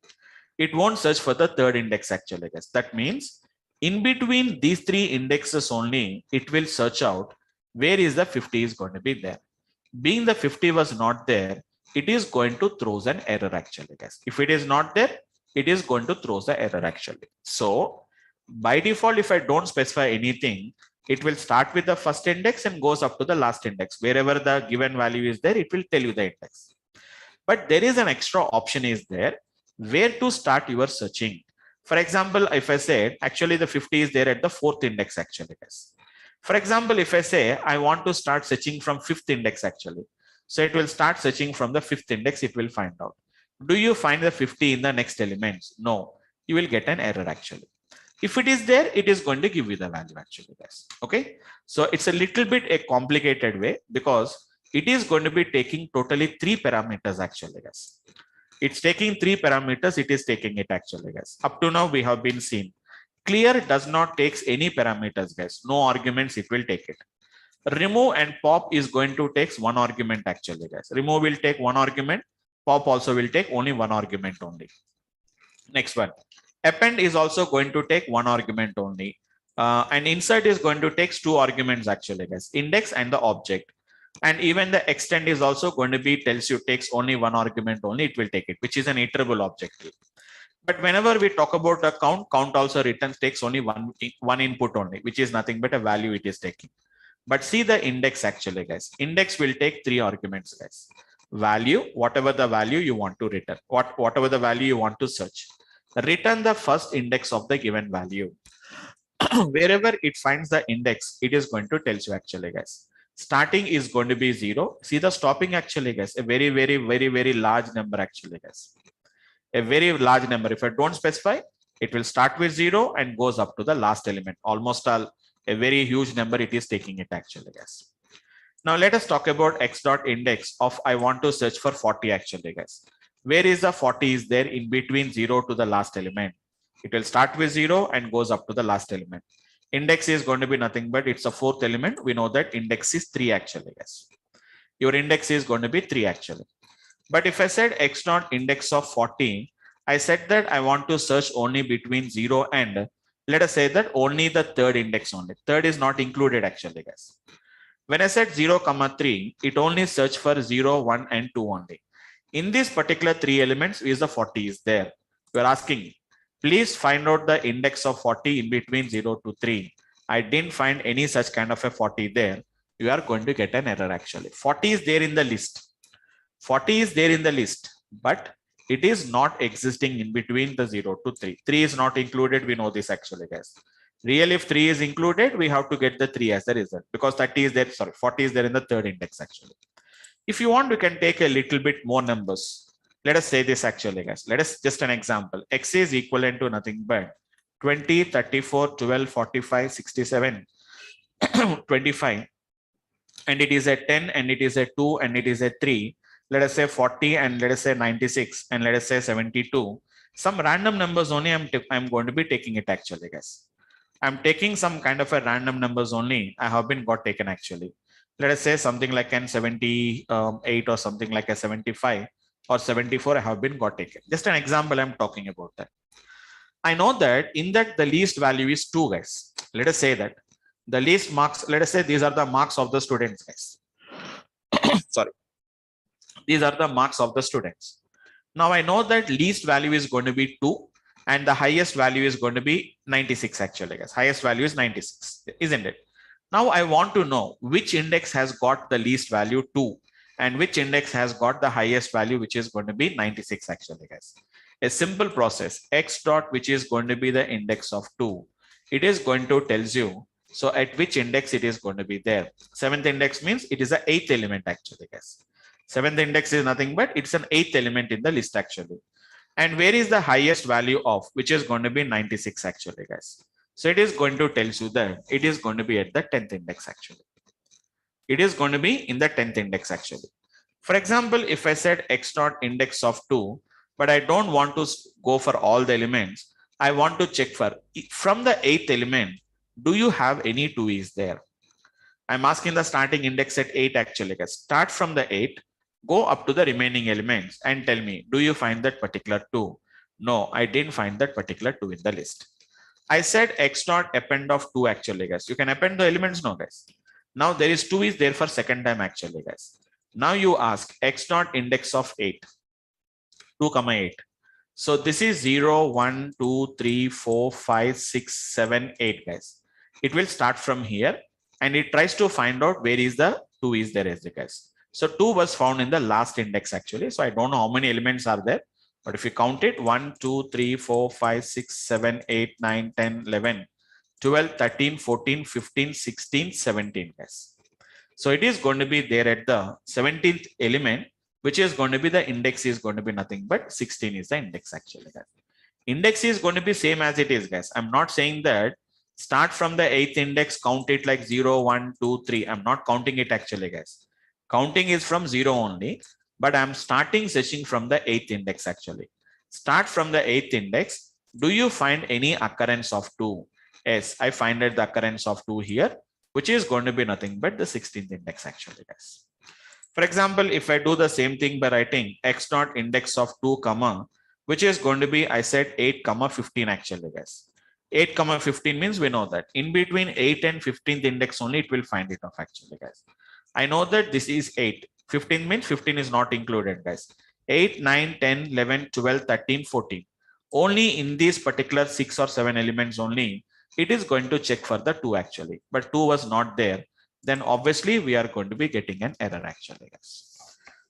It won't search for the third index actually, guys. That means in between these three indexes only, it will search out where is the 50 is going to be there. Being the 50 was not there, it is going to throw an error actually, guys. If it is not there, it is going to throw the error actually. So by default, if I don't specify anything, it will start with the first index and goes up to the last index. Wherever the given value is there, it will tell you the index. But there is an extra option is there where to start your searching. For example, if I say actually the 50 is there at the 4th index actually, guys. For example, if I say I want to start searching from 5th index actually. So it will start searching from the 5th index, it will find out. Do you find the 50 in the next elements? No, you will get an error actually. If it is there, it is going to give you the value actually, guys. Okay. So it's a little bit a complicated way because it is going to be taking totally 3 parameters actually, guys. It's taking 3 parameters. It is taking it actually, guys. Up to now, we have been seen. Clear does not take any parameters, guys. No arguments, it will take it. Remove and pop is going to take 1 argument actually, guys. Remove will take 1 argument. Pop also will take only 1 argument only. Next one. Append is also going to take 1 argument only. And insert is going to take 2 arguments actually, guys. Index and the object. And even the extend is also going to be tells you takes only 1 argument only. It will take it, which is an iterable objective. But whenever we talk about a count also returns takes only one input only, which is nothing but a value it is taking. But see the index actually, guys. Index will take 3 arguments, guys. Value, whatever the value you want to return, whatever the value you want to search. Return the first index of the given value. Wherever it finds the index, it is going to tell you actually, guys. Starting is going to be 0. See the stopping actually, guys. A very, very, very, very large number actually, guys. A very large number. If I don't specify, it will start with 0 and goes up to the last element. Almost a very huge number it is taking it actually, guys. Now let us talk about x dot index of I want to search for 40 actually, guys. Where is the 40 is there in between 0 to the last element? It will start with 0 and goes up to the last element. Index is going to be nothing but it's a 4th element. We know that index is 3 actually, guys. Your index is going to be 3 actually. But if I said x dot index of 40, I said that I want to search only between 0 and let us say that only the 3rd index only. 3rd is not included actually, guys. When I said 0, 3, it only search for 0, 1 and 2 only. In this particular 3 elements is the 40 is there. You are asking, please find out the index of 40 in between 0 to 3. I didn't find any such kind of a 40 there. You are going to get an error actually. 40 is there in the list. 40 is there in the list, but it is not existing in between the 0 to 3. 3 is not included. We know this actually, guys. Real, if 3 is included, we have to get the 3 as the result because 30 is there. Sorry, 40 is there in the third index actually. If you want, we can take a little bit more numbers. Let us say this actually, guys. Let us just an example. X is equivalent to nothing but 20, 34, 12, 45, 67, 25. And it is a 10 and it is a 2 and it is a 3. Let us say 40 and let us say 96 and let us say 72. Some random numbers only I'm going to be taking it actually, guys. I'm taking some kind of a random numbers only. I have been got taken actually. Let us say something like an 78 or something like a 75 or 74 I have been got taken. Just an example I'm talking about that. I know that in that the least value is 2, guys. Let us say that the least marks, let us say these are the marks of the students, guys. Sorry. These are the marks of the students. Now I know that least value is going to be 2 and the highest value is going to be 96 actually, guys. Highest value is 96, isn't it? Now I want to know which index has got the least value 2 and which index has got the highest value, which is going to be 96 actually, guys. A simple process, x dot, which is going to be the index of 2. It is going to tells you, so at which index it is going to be there. 7th index means it is the 8th element actually, guys. 7th index is nothing but it's an 8th element in the list actually. And where is the highest value of, which is going to be 96 actually, guys. So it is going to tell you that it is going to be at the 10th index actually. It is going to be in the 10th index actually. For example, if I said x dot index of 2, but I don't want to go for all the elements. I want to check for from the 8th element, do you have any 2 is there? I'm asking the starting index at 8 actually, guys. Start from the 8, go up to the remaining elements and tell me, do you find that particular 2? No, I didn't find that particular 2 in the list. I said x dot append of 2 actually, guys. You can append the elements now, guys. Now there is 2 is there for second time actually, guys. Now you ask x dot index of 8, 2, 8. So this is 0, 1, 2, 3, 4, 5, 6, 7, 8, guys. It will start from here and it tries to find out where is the 2 is there, guys. So 2 was found in the last index actually. So I don't know how many elements are there. But if you count it, 1, 2, 3, 4, 5, 6, 7, 8, 9, 10, 11, 12, 13, 14, 15, 16, 17, guys. So it is going to be there at the 17th element, which is going to be the index is going to be nothing but 16 is the index actually, guys. Index is going to be same as it is, guys. I'm not saying that start from the 8th index, count it like 0, 1, 2, 3. I'm not counting it actually, guys. Counting is from 0 only. But I'm starting searching from the 8th index actually. Start from the 8th index. Do you find any occurrence of 2? Yes, I find the occurrence of 2 here, which is going to be nothing but the 16th index actually, guys. For example, if I do the same thing by writing x dot index of 2 comma, which is going to be, I said 8 comma 15 actually, guys. 8 comma 15 means we know that in between 8 and 15th index only it will find it off actually, guys. I know that this is 8. 15 means 15 is not included, guys. 8, 9, 10, 11, 12, 13, 14. Only in these particular 6 or 7 elements only, it is going to check for the 2 actually. But 2 was not there. Then obviously we are going to be getting an error actually, guys.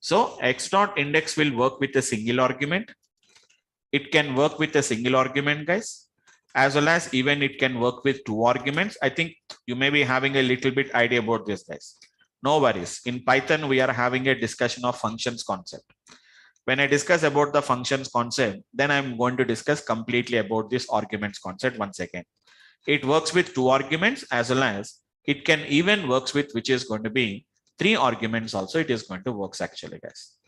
So x dot index will work with a single argument. It can work with a single argument, guys, as well as even it can work with 2 arguments. I think you may be having a little bit idea about this, guys. No worries. In Python, we are having a discussion of functions concept. When I discuss about the functions concept, then I'm going to discuss completely about this arguments concept once again. It works with 2 arguments as well as it can even works with which is going to be 3 arguments also. It is going to works actually, guys.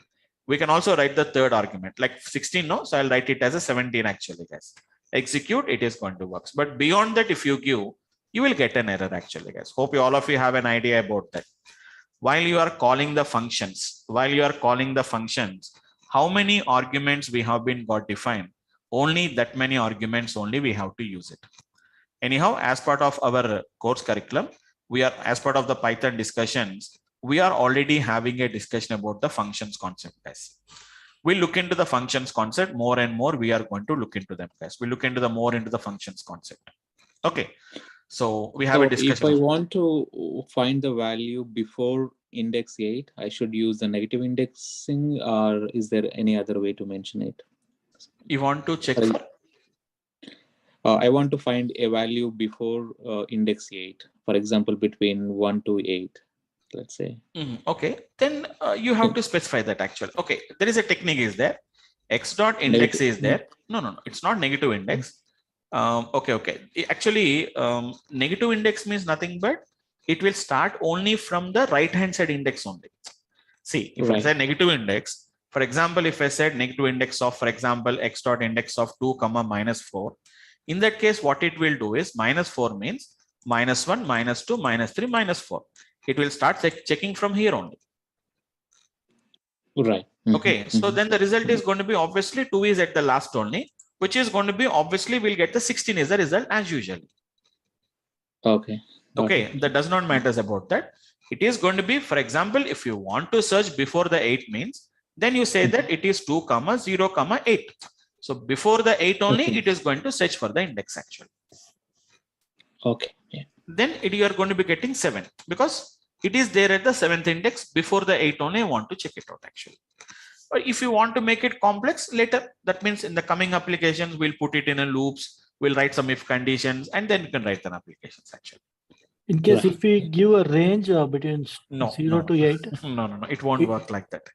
We can also write the third argument like 16. No, so I'll write it as a 17 actually, guys. Execute, it is going to work. But beyond that, if you give, you will get an error actually, guys. Hope all of you have an idea about that. While you are calling the functions, how many arguments we have been got defined? Only that many arguments only we have to use it. Anyhow, as part of our course curriculum, we are, as part of the Python discussions, we are already having a discussion about the functions concept, guys. We look into the functions concept more and more. We are going to look into them, guys. We look into the more into the functions concept. Okay. So we have a discussion. If I want to find the value before index 8, I should use the negative indexing, or is there any other way to mention it? You want to check For for? I want to find a value before index 8, for example, between 1 to 8, let's say. Okay, then you have to specify that actually. Okay, there is a technique is there. X dot index Negative. is there. No, it's not negative index. Okay. Actually, negative index means nothing but it will start only from the right hand side index only. See, if I Right. say negative index, for example, if I said negative index of, for example, x dot index of 2 comma minus 4, in that case, what it will do is minus 4 means minus 1, minus 2, minus 3, minus 4. It will start checking from here only. Right. Okay, so then the result is going to be obviously 2 is at the last only, which is going to be obviously we'll get the 16 is the result as usual. Okay. Okay, that does not matter about that. It is going to be, for example, if you want to search before the 8 means, then you say that it is 2 comma 0 comma 8. So before the 8 only, Okay. it is going to search for the index actually. Okay. Yeah. Then you are going to be getting 7 because it is there at the 7th index. Before the 8 only, I want to check it out actually. But if you want to make it complex later, that means in the coming applications, we'll put it in a loops, we'll write some if conditions, and then you can write an applications actually. In case Right. if we give a range between 0 to 8. No, it won't work like that.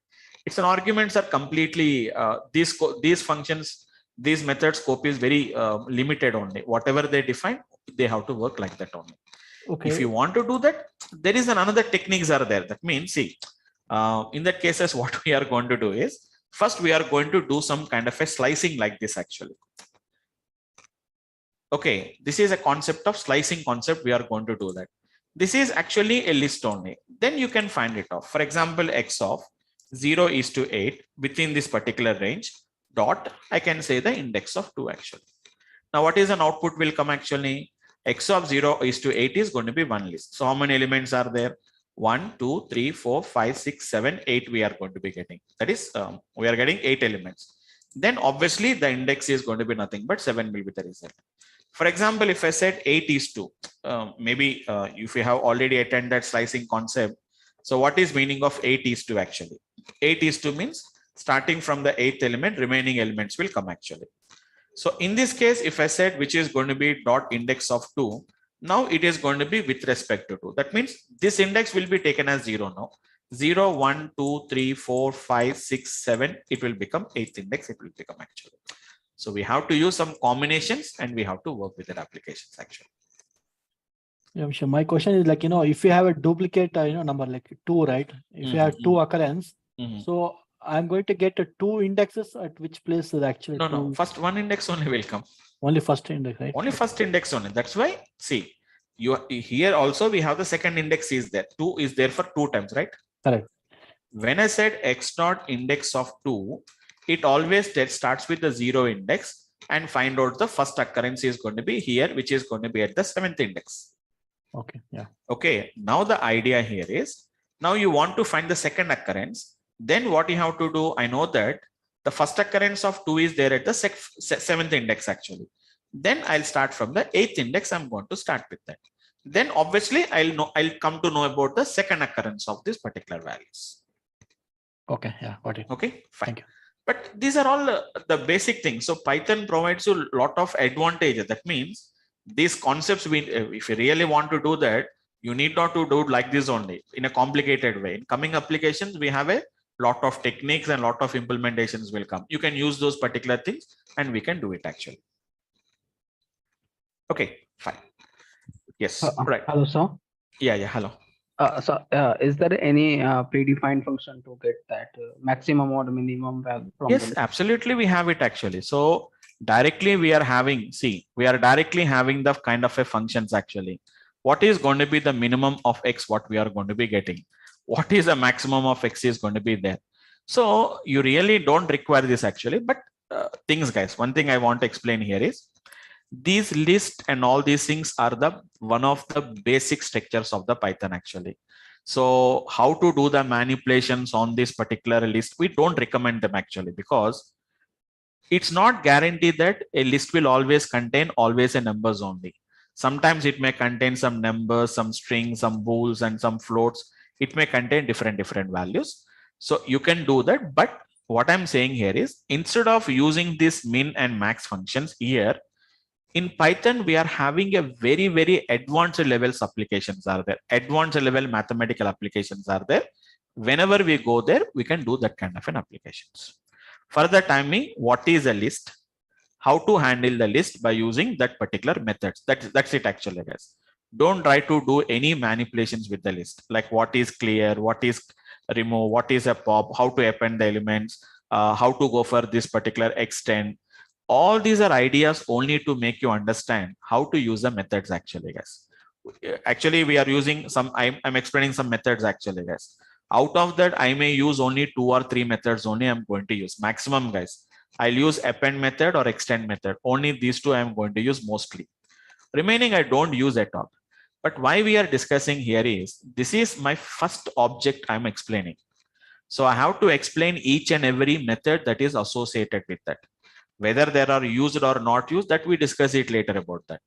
It's an arguments are completely these functions, these methods scope is very limited only. Whatever they define, they have to work like that only. Okay. If you want to do that, there is another techniques are there. That means, see, in that cases, what we are going to do is first we are going to do some kind of a slicing like this actually. Okay, this is a concept of slicing concept. We are going to do that. This is actually a list only. Then you can find it off. For example, x of 0 is to 8 within this particular range dot, I can say the index of 2 actually. Now, what is an output will come actually? X of 0 is to 8 is going to be one list. So how many elements are there? 1, 2, 3, 4, 5, 6, 7, 8 we are going to be getting. That is, we are getting 8 elements. Then obviously the index is going to be nothing but 7 will be the result. For example, if I said 8 is 2, maybe if you have already attended slicing concept. So what is meaning of 8 is 2 actually? 8 is 2 means starting from the 8th element, remaining elements will come actually. So in this case, if I said which is going to be dot index of 2, now it is going to be with respect to 2. That means this index will be taken as 0 now. 0, 1, 2, 3, 4, 5, 6, 7, it will become 8th index, it will become actually. So we have to use some combinations and we have to work with the applications actually. Yeah, sure. My question is like, if you have a duplicate, number like 2, right? If you have 2 occurrence, so I'm going to get 2 indexes at which place is actually No, first one index only will come. Only first index, right? Only first index only. That's why, see, you here also we have the second index is there. 2 is there for 2 times, right? Correct. When I said x dot index of 2, it always starts with the 0 index and find out the first occurrence is going to be here, which is going to be at the 7th index. Okay, yeah. Okay, now the idea here is, now you want to find the second occurrence. Then what you have to do, I know that the first occurrence of 2 is there at the 7th index actually. Then I'll start from the 8th index. I'm going to start with that. Then obviously I'll come to know about the second occurrence of these particular values. Okay, yeah, got it. Okay, fine. Thank you. But these are all the basic things. So Python provides you a lot of advantages. That means these concepts, if you really want to do that, you need not to do it like this only in a complicated way. In coming applications, we have a lot of techniques and lot of implementations will come. You can use those particular things and we can do it actually. Okay, fine. Yes, right. Hello, sir. Yeah, hello. So, is there any predefined function to get that maximum or minimum value from Yes, the absolutely. We have it actually. So directly we are having, we are directly having the kind of a functions actually. What is going to be the minimum of X, what we are going to be getting? What is the maximum of X is going to be there? So you really don't require this actually, but things guys, one thing I want to explain here is these lists and all these things are the one of the basic structures of the Python actually. So how to do the manipulations on this particular list, we don't recommend them actually, because it's not guaranteed that a list will always contain always a numbers only. Sometimes it may contain some numbers, some strings, some bools and some floats. It may contain different values. So you can do that. But what I'm saying here is, instead of using this min and max functions here, in Python, we are having a very advanced levels applications are there. Advanced level mathematical applications are there. Whenever we go there, we can do that kind of an applications. For the timing, what is a list? How to handle the list by using that particular methods. That's it actually, guys. Don't try to do any manipulations with the list, like what is clear, what is remove, what is a pop, how to append the elements, how to go for this particular extend. All these are ideas only to make you understand how to use the methods actually, guys. Actually, we are using some, I'm explaining some methods actually, guys. Out of that, I may use only 2 or 3 methods only I'm going to use. Maximum, guys. I'll use append method or extend method. Only these two I'm going to use mostly. Remaining, I don't use at all. But why we are discussing here is, this is my first object I'm explaining. So I have to explain each and every method that is associated with that. Whether they are used or not used, that we discuss it later about that.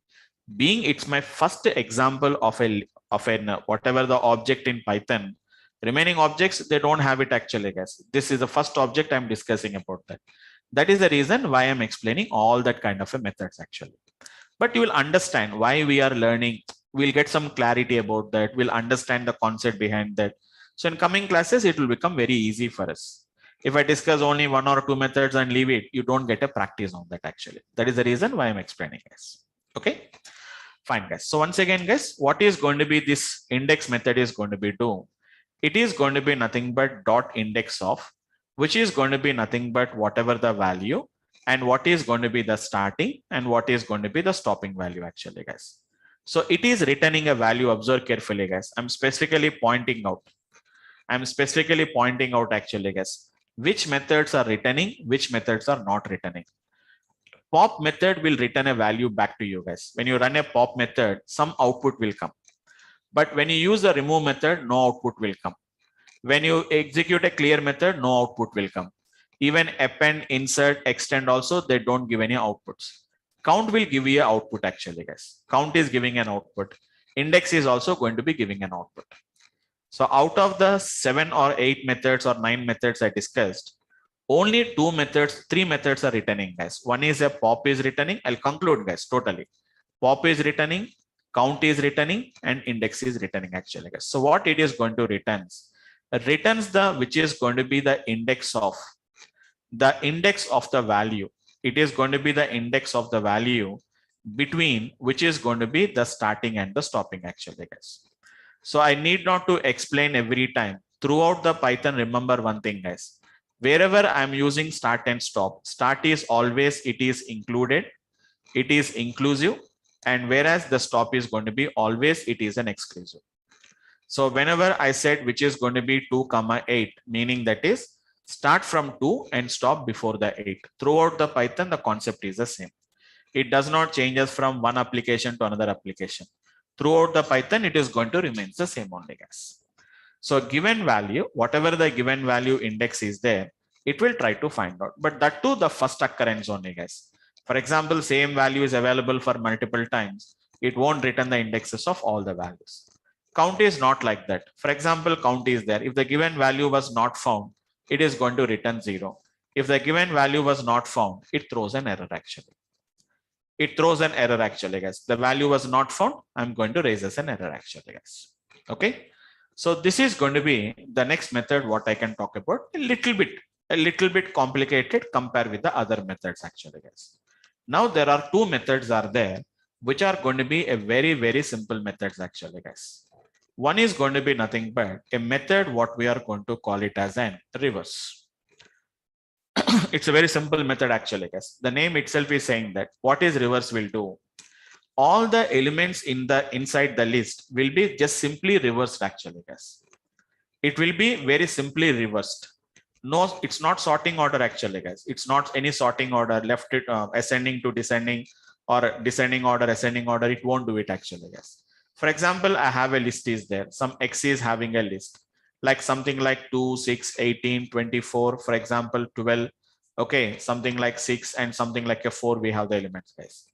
Being it's my first example of an whatever the object in Python, remaining objects, they don't have it actually, guys. This is the first object I'm discussing about that. That is the reason why I'm explaining all that kind of a methods actually. But you will understand why we are learning. We'll get some clarity about that. We'll understand the concept behind that. So in coming classes, it will become very easy for us. If I discuss only 1 or 2 methods and leave it, you don't get a practice on that actually. That is the reason why I'm explaining, guys. Okay, fine, guys. So once again, guys, what is going to be this index method is going to be do? It is going to be nothing but dot index of, which is going to be nothing but whatever the value, and what is going to be the starting and what is going to be the stopping value actually, guys. So it is returning a value. Observe carefully, guys. I'm specifically pointing out actually, guys, which methods are returning, which methods are not returning. Pop method will return a value back to you, guys. When you run a pop method, some output will come. But when you use the remove method, no output will come. When you execute a clear method, no output will come. Even append, insert, extend also, they don't give any outputs. Count will give you an output actually, guys. Count is giving an output. Index is also going to be giving an output. So out of the 7 or 8 methods or 9 methods I discussed, only 2 methods, 3 methods are returning, guys. One is a pop is returning. I'll conclude, guys, totally. Pop is returning, count is returning, and index is returning actually, guys. So what it is going to returns the, which is going to be the index of the value. It is going to be the index of the value between which is going to be the starting and the stopping actually, guys. So I need not to explain every time. Throughout the Python, remember one thing, guys. Wherever I'm using start and stop, start is always, it is included, it is inclusive, and whereas the stop is going to be always, it is an exclusive. So whenever I said which is going to be 2, 8, meaning that is start from 2 and stop before the 8. Throughout the Python, the concept is the same. It does not change us from one application to another application. Throughout the Python, it is going to remain the same only, guys. So given value, whatever the given value index is there, it will try to find out. But that too, the first occurrence only, guys. For example, same value is available for multiple times. It won't return the indexes of all the values. Count is not like that. For example, count is there. If the given value was not found, it is going to return 0. If the given value was not found, it throws an error actually. It throws an error actually, guys. The value was not found. I'm going to raise as an error actually, guys. Okay. So this is going to be the next method what I can talk about. A little bit complicated compared with the other methods actually, guys. Now there are 2 methods are there which are going to be a very simple methods actually, guys. One is going to be nothing but a method what we are going to call it as an reverse. It's a very simple method actually, guys. The name itself is saying that what is reverse will do. All the elements inside the list will be just simply reversed actually, guys. It will be very simply reversed. No, it's not sorting order actually, guys. It's not any sorting order, left it ascending to descending or descending order, ascending order. It won't do it actually, guys. For example, I have a list is there. Some X is having a list like something like 2, 6, 18, 24, for example, 12. Okay, something like 6 and something like a 4. We have the elements, guys.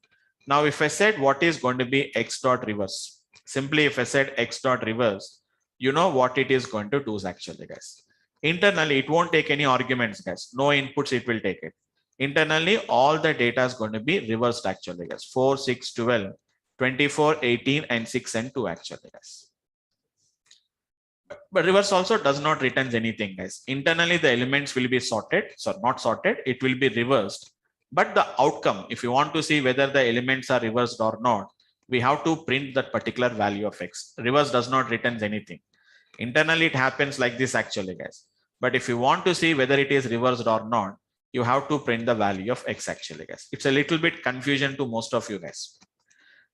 Now, if I said what is going to be X dot reverse, simply if I said X dot reverse, you know what it is going to do actually, guys. Internally, it won't take any arguments, guys. No inputs, it will take it. Internally, all the data is going to be reversed actually, guys. 4, 6, 12, 24, 18, and 6 and 2 actually, guys. But reverse also does not return anything, guys. Internally, the elements will be sorted. So not sorted, it will be reversed. But the outcome, if you want to see whether the elements are reversed or not, we have to print that particular value of X. Reverse does not return anything. Internally, it happens like this actually, guys. But if you want to see whether it is reversed or not, you have to print the value of X actually, guys. It's a little bit confusion to most of you guys.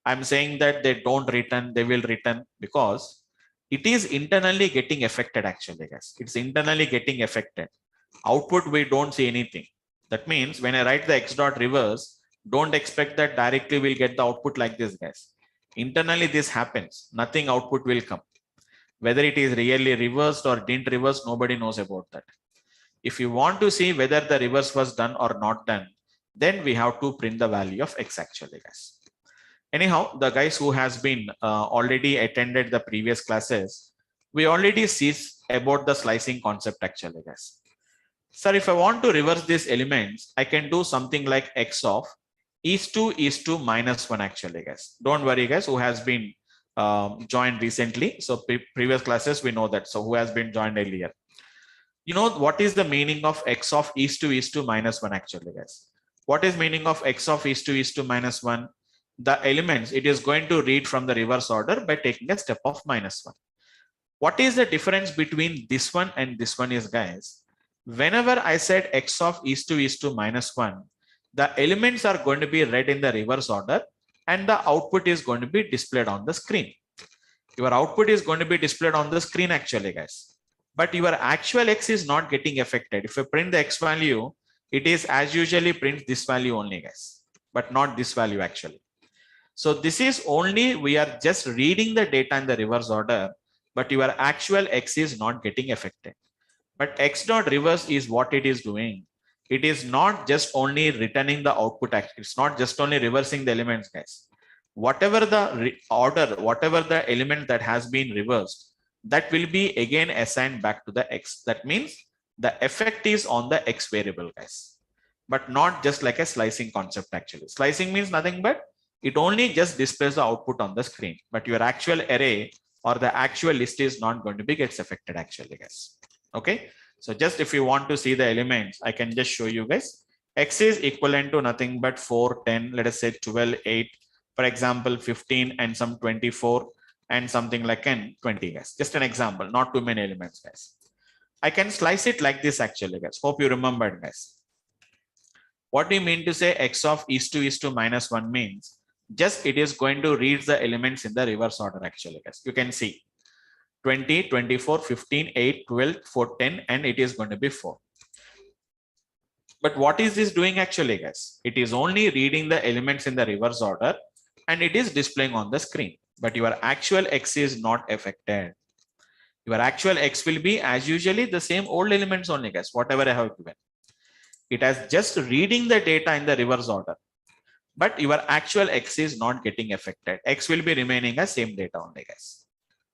I'm saying that they don't return, they will return because it is internally getting affected actually, guys. It's internally getting affected. Output, we don't see anything. That means when I write the X dot reverse, don't expect that directly we'll get the output like this, guys. Internally, this happens. Nothing output will come. Whether it is really reversed or didn't reverse, nobody knows about that. If you want to see whether the reverse was done or not done, then we have to print the value of X actually, guys. Anyhow, the guys who has been already attended the previous classes, we already see about the slicing concept actually, guys. Sir, if I want to reverse these elements, I can do something like X of is to minus 1 actually, guys. Don't worry, guys, who has been joined recently. So previous classes, we know that. So who has been joined earlier? You know what is the meaning of X of is to minus 1 actually, guys? What is meaning of X of is to minus 1? The elements, it is going to read from the reverse order by taking a step of minus 1. What is the difference between this one and this one is, guys? Whenever I said X of is to minus 1, the elements are going to be read in the reverse order and the output is going to be displayed on the screen. Your output is going to be displayed on the screen actually, guys. But your actual X is not getting affected. If you print the X value, it is as usually print this value only, guys, but not this value actually. So this is only, we are just reading the data in the reverse order, but your actual X is not getting affected. But X dot reverse is what it is doing. It is not just only returning the output. It's not just only reversing the elements, guys. Whatever the order, whatever the element that has been reversed, that will be again assigned back to the X. That means the effect is on the X variable, guys, but not just like a slicing concept actually. Slicing means nothing but it only just displays the output on the screen, but your actual array or the actual list is not going to be gets affected actually, guys. Okay. So just if you want to see the elements, I can just show you guys. X is equivalent to nothing but 4, 10, let us say 12, 8, for example, 15 and some 24 and something like 20, guys. Just an example, not too many elements, guys. I can slice it like this actually, guys. Hope you remembered, guys. What do you mean to say X of is to minus 1 means? Just it is going to read the elements in the reverse order actually, guys. You can see 20, 24, 15, 8, 12, 4, 10, and it is going to be 4. But what is this doing actually, guys? It is only reading the elements in the reverse order and it is displaying on the screen. But your actual X is not affected. Your actual X will be as usually the same old elements only, guys, whatever I have given. It has just reading the data in the reverse order. But your actual X is not getting affected. X will be remaining as same data only, guys.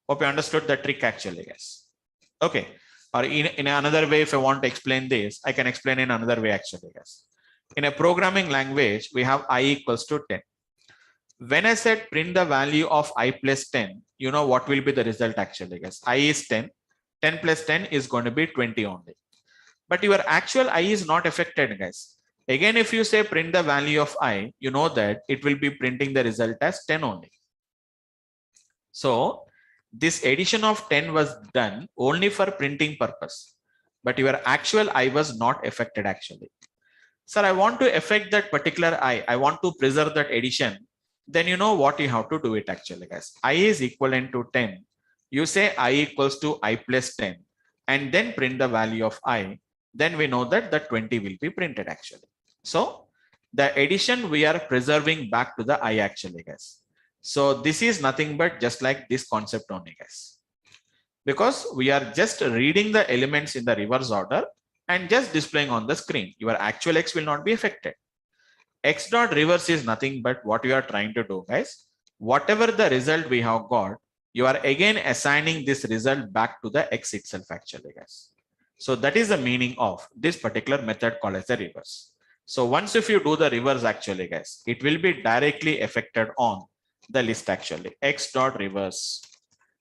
Hope you understood the trick actually, guys. Okay. Or in another way, if I want to explain this, I can explain in another way actually, guys. In a programming language, we have I equals to 10. When I said print the value of I plus 10, you know what will be the result actually, guys. I is 10. 10 plus 10 is going to be 20 only. But your actual I is not affected, guys. Again, if you say print the value of I, you know that it will be printing the result as 10 only. So this addition of 10 was done only for printing purpose, but your actual I was not affected actually. Sir, I want to affect that particular I want to preserve that addition. Then you know what you have to do it actually, guys. I is equivalent to 10. You say I equals to I plus 10 and then print the value of I. Then we know that the 20 will be printed actually. So the addition we are preserving back to the I actually, guys. So this is nothing but just like this concept only, guys. Because we are just reading the elements in the reverse order and just displaying on the screen. Your actual X will not be affected. X dot reverse is nothing but what you are trying to do, guys. Whatever the result we have got, you are again assigning this result back to the X itself actually, guys. So that is the meaning of this particular method called as the reverse. So once if you do the reverse actually, guys, it will be directly affected on the list actually. X dot reverse.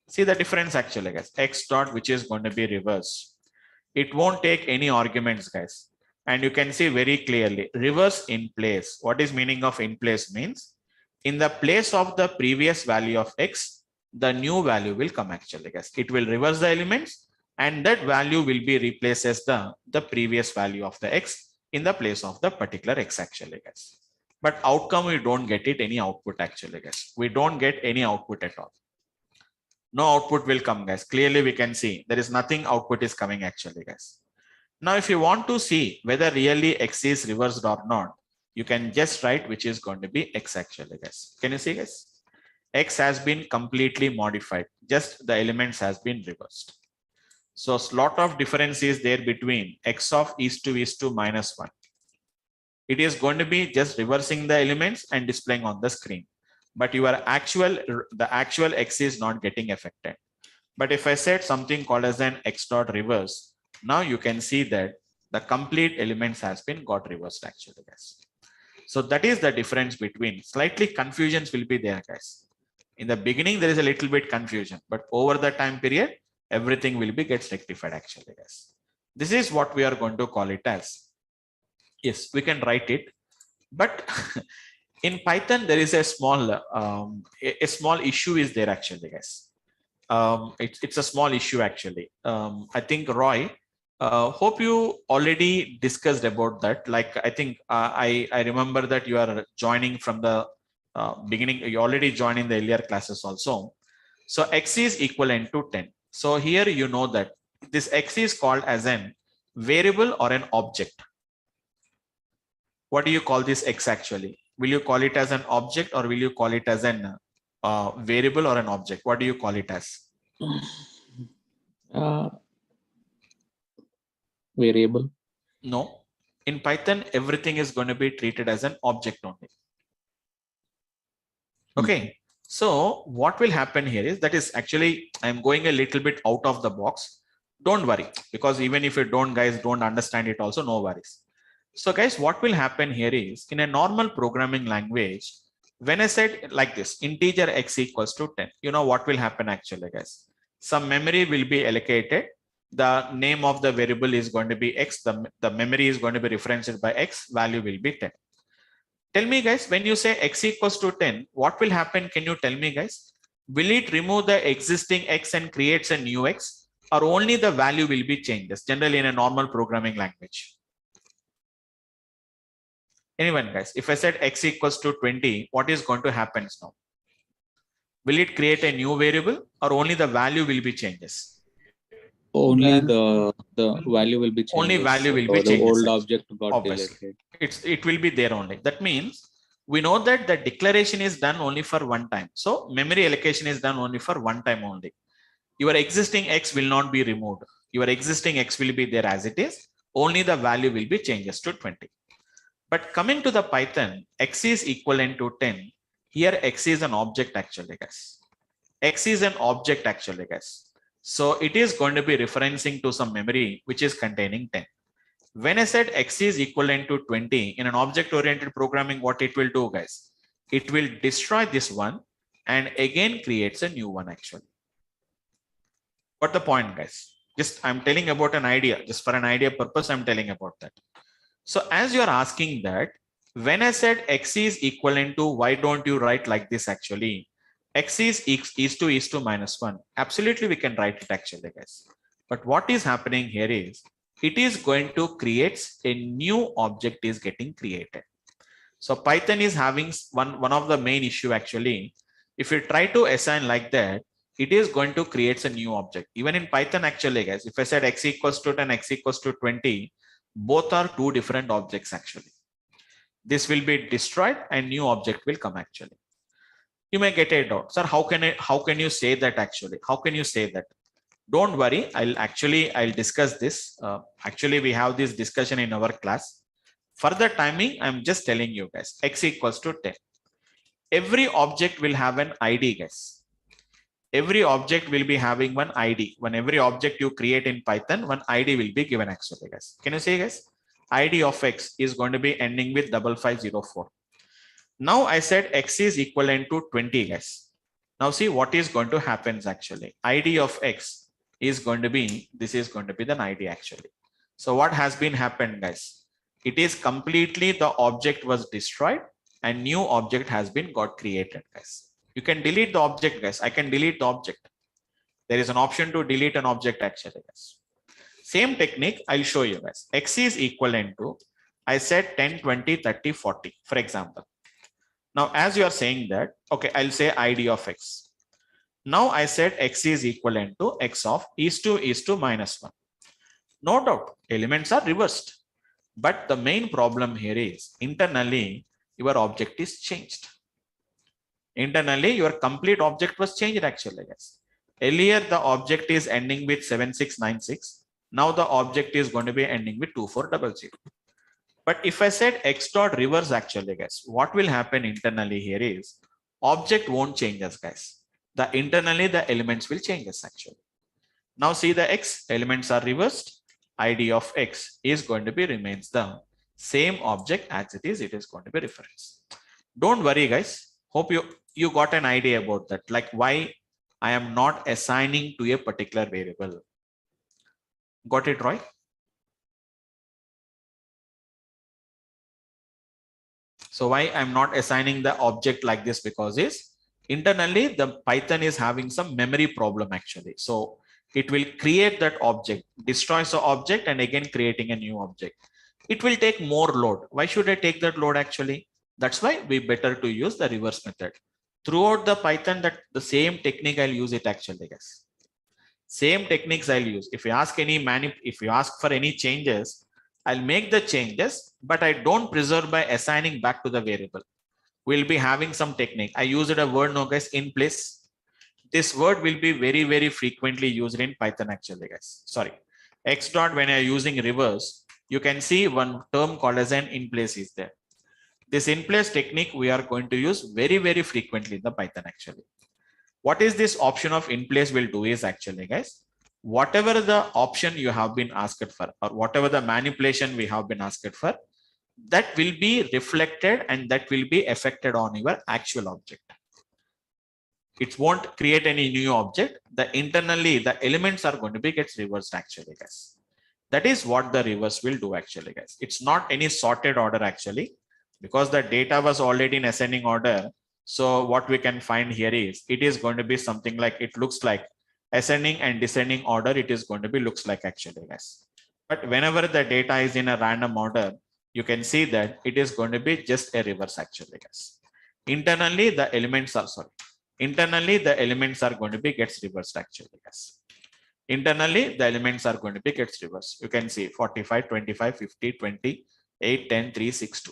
See the difference actually, guys. X dot, which is going to be reverse. It won't take any arguments, guys. And you can see very clearly, reverse in place. What is meaning of in place means? In the place of the previous value of X, the new value will come actually, guys. It will reverse the elements and that value will be replaced as the previous value of the X in the place of the particular X actually, guys. But outcome, we don't get it any output actually, guys. We don't get any output at all. No output will come, guys. Clearly we can see there is nothing output is coming actually, guys. Now, if you want to see whether really X is reversed or not, you can just write which is going to be X actually, guys. Can you see, guys? X has been completely modified. Just the elements has been reversed. So a lot of difference is there between X of is to minus 1. It is going to be just reversing the elements and displaying on the screen. But the actual X is not getting affected. But if I said something called as an X dot reverse, now you can see that the complete elements has been got reversed actually, guys. So that is the difference between, slightly confusions will be there, guys. In the beginning, there is a little bit confusion, but over the time period, everything will be gets rectified actually, guys. This is what we are going to call it as. Yes, we can write it, but in Python, there is a small issue is there actually, guys. It's a small issue actually. I think Roy, hope you already discussed about that. Like I think I remember that you are joining from the beginning. You already joined in the earlier classes also. So X is equivalent to 10. So here you know that this X is called as an variable or an object. What do you call this X actually? Will you call it as an object or will you call it as an variable or an object? What do you call it as? Variable. No. In Python, everything is going to be treated as an object only. Okay. So what will happen here is that is actually, I'm going a little bit out of the box. Don't worry, because even if you guys don't understand it also, no worries. So guys, what will happen here is in a normal programming language, when I said like this, integer X equals to 10, you know what will happen actually, guys? Some memory will be allocated. The name of the variable is going to be X. The memory is going to be referenced by X. Value will be 10. Tell me, guys, when you say X equals to 10, what will happen? Can you tell me, guys? Will it remove the existing X and creates a new X, or only the value will be changed? Generally in a normal programming language. Anyone, guys, if I said X equals to 20, what is going to happen now? Will it create a new variable or only the value will be changes? Only the value will be changed. Only value will be the changes. Old object got Obviously. deleted. It will be there only. That means we know that the declaration is done only for one time. So memory allocation is done only for one time only. Your existing X will not be removed. Your existing X will be there as it is. Only the value will be changes to 20. But coming to the Python, X is equivalent to 10. Here X is an object actually, guys. X is an object actually, guys. So it is going to be referencing to some memory which is containing 10. When I said X is equivalent to 20 in an object-oriented programming, what it will do, guys? It will destroy this one and again creates a new one actually. What the point, guys? Just I'm telling about an idea, just for an idea purpose, I'm telling about that. So as you're asking that, when I said X is equivalent to, why don't you write like this actually? X is to minus 1. Absolutely, we can write it actually, guys. But what is happening here is, it is going to create a new object is getting created. So Python is having one of the main issue actually. If you try to assign like that, it is going to create a new object. Even in Python actually, guys, if I said X equals to 10, X equals to 20, both are two different objects actually. This will be destroyed and new object will come actually. You may get a doubt, sir, how can you say that actually? How can you say that? Don't worry, I'll discuss this. Actually, we have this discussion in our class. For the timing, I'm just telling you guys, X equals to 10. Every object will have an ID, guys. every object will be having one ID. When every object you create in Python, one ID will be given actually, guys. Can you see, guys? ID of X is going to be ending with 5504. Now I said X is equivalent to 20, guys. Now see what is going to happen actually. ID of X is going to be, this is going to be the ID actually. So what has been happened, guys? It is completely the object was destroyed and new object has been got created, guys. You can delete the object, guys. I can delete the object. There is an option to delete an object actually, guys. Same technique, I'll show you, guys. X is equivalent to, I said 10, 20, 30, 40, for example. Now, as you are saying that, okay, I'll say ID of X. Now I said X is equivalent to X of is to -1. No doubt, elements are reversed. But the main problem here is internally, your object is changed. Internally, your complete object was changed actually, guys. Earlier, the object is ending with 7696. Now the object is going to be ending with 2400. But if I said X dot reverse actually, guys, what will happen internally here is object won't change us, guys. Internally, the elements will change us actually. Now see the X elements are reversed. ID of X is going to be remains the same object as it is going to be reference. Don't worry, guys. Hope you got an idea about that, like why I am not assigning to a particular variable. Got it, Roy? So why I'm not assigning the object like this, because is internally the Python is having some memory problem actually. So it will create that object, destroys the object and again creating a new object. It will take more load. Why should I take that load actually? That's why we better to use the reverse method. Throughout the Python, that the same technique I'll use it actually, guys. Same techniques I'll use. If you ask for any changes, I'll make the changes, but I don't preserve by assigning back to the variable. We'll be having some technique. I used a word now, guys, in place. This word will be very, very frequently used in Python actually, guys. Sorry. X dot, when you're using reverse, you can see one term called as an in place is there. This in place technique we are going to use very, very frequently in the Python actually. What is this option of in place will do is actually, guys, whatever the option you have been asked for or whatever the manipulation we have been asked for, that will be reflected and that will be affected on your actual object. It won't create any new object. Internally, the elements are going to be gets reversed actually, guys. That is what the reverse will do actually, guys. It's not any sorted order actually, because the data was already in ascending order. So what we can find here is it is going to be something like, it looks like ascending and descending order. It is going to be looks like actually, guys. But whenever the data is in a random order, you can see that it is going to be just a reverse actually, guys. Internally, the elements are going to be gets reversed actually, guys. Internally, the elements are going to be gets reversed. You can see 45, 25, 50, 20, 8, 10, 3, 6, 2.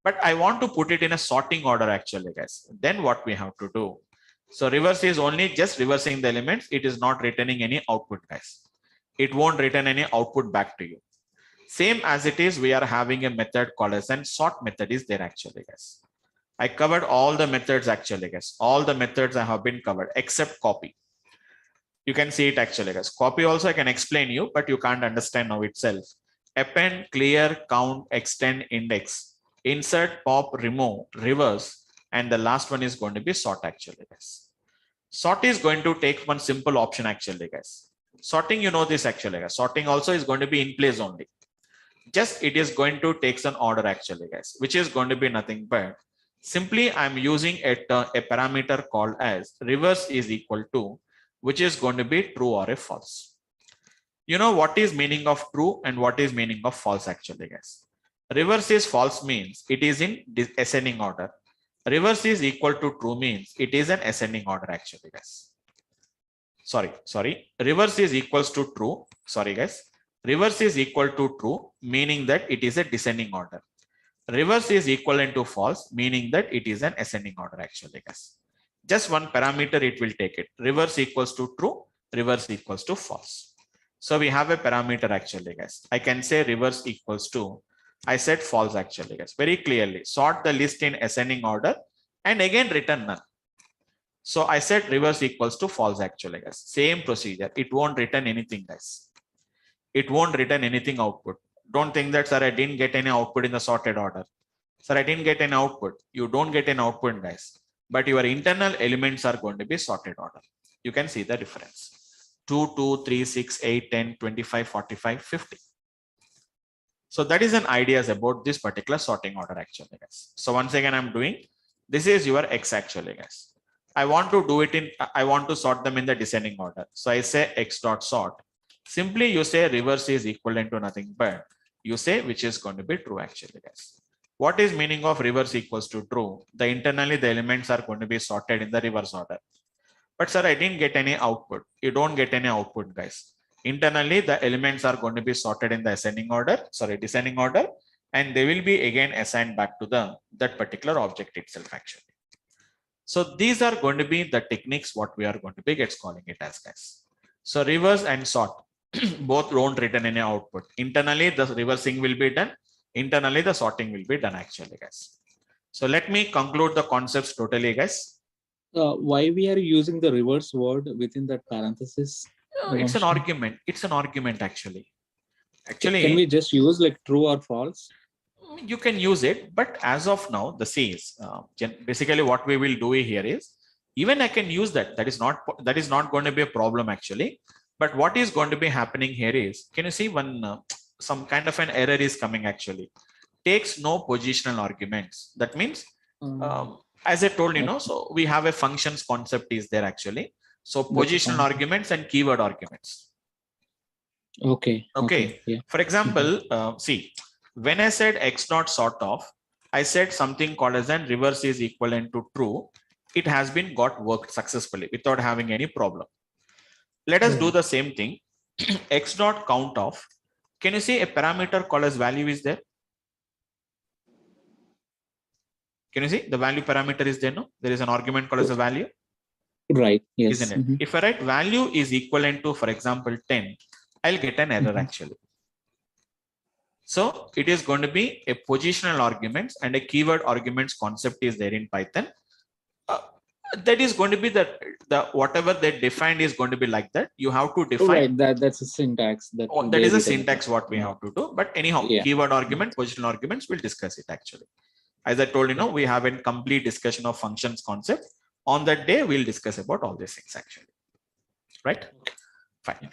But I want to put it in a sorting order actually, guys. Then what we have to do? So reverse is only just reversing the elements. It is not returning any output, guys. It won't return any output back to you. Same as it is, we are having a method called as an sort method is there actually, guys. I covered all the methods actually, guys. All the methods I have been covered except copy. You can see it actually, guys. Copy also I can explain you, but you can't understand now itself. Append, clear, count, extend, index, insert, pop, remove, reverse, and the last one is going to be sort actually, guys. Sort is going to take one simple option actually, guys. Sorting, you know this actually, guys. Sorting also is going to be in place only. Just it is going to take an order actually, guys, which is going to be nothing but simply I'm using a parameter called as reverse is equal to, which is going to be true or a false. You know what is meaning of true and what is meaning of false actually, guys. Reverse is false means it is in ascending order. Reverse is equal to true means it is an ascending order actually, guys. Sorry. Reverse is equals to true. Sorry, guys. Reverse is equal to true, meaning that it is a descending order. Reverse is equivalent to false, meaning that it is an ascending order actually, guys. Just one parameter it will take it. Reverse equals to true, reverse equals to false. So we have a parameter actually, guys. I can say reverse equals to, I said false actually, guys. Very clearly, sort the list in ascending order and again return none. So I said reverse equals to false actually, guys. Same procedure. It won't return anything, guys. It won't return anything output. Don't think that, sir, I didn't get any output in the sorted order. Sir, I didn't get an output. You don't get an output, guys. But your internal elements are going to be sorted order. You can see the difference. 2, 2, 3, 6, 8, 10, 25, 45, 50. So that is an idea about this particular sorting order actually, guys. So once again, I'm doing, this is your X actually, guys. I want to do it in, I want to sort them in the descending order. So I say X dot sort. Simply you say reverse is equivalent to nothing but you say which is going to be true actually, guys. What is meaning of reverse equals to true? The internally the elements are going to be sorted in the reverse order. But sir, I didn't get any output. You don't get any output, guys. Internally, the elements are going to be sorted in the descending order, and they will be again assigned back to that particular object itself actually. So these are going to be the techniques what we are going to be calling it as, guys. So reverse and sort both don't return any output. Internally, the reversing will be done. Internally, the sorting will be done actually, guys. So let me conclude the concepts totally, guys. Why we are using the reverse word within that parenthesis? It's an argument. It's an argument actually. Actually, can we just use like true or false? You can use it, but as of now, the C's basically what we will do here is even I can use that. That is not going to be a problem actually. But what is going to be happening here is, can you see one some kind of an error is coming actually? Takes no positional arguments. That means as I told you, so we have a functions concept is there actually. So positional arguments and keyword arguments. Okay. Yeah. For example, see, when I said X dot sort of, I said something called as an reverse is equivalent to true. It has been got worked successfully without having any problem. Let us do the same thing. X dot count of. Can you see a parameter called as value is there? Can you see the value parameter is there? No, there is an argument called as a value. Right. Yes. Isn't it? If I write value is equivalent to, for example, 10, I'll get an error actually. So it is going to be a positional arguments and a keyword arguments concept is there in Python. That is going to be the whatever they defined is going to be like that. You have to define. Right. That's a syntax. That is a syntax what we have to do. But anyhow, keyword argument, positional arguments, we'll discuss it actually. As I told you, we have a complete discussion of functions concept. On that day, we'll discuss about all these things actually. Right? Fine.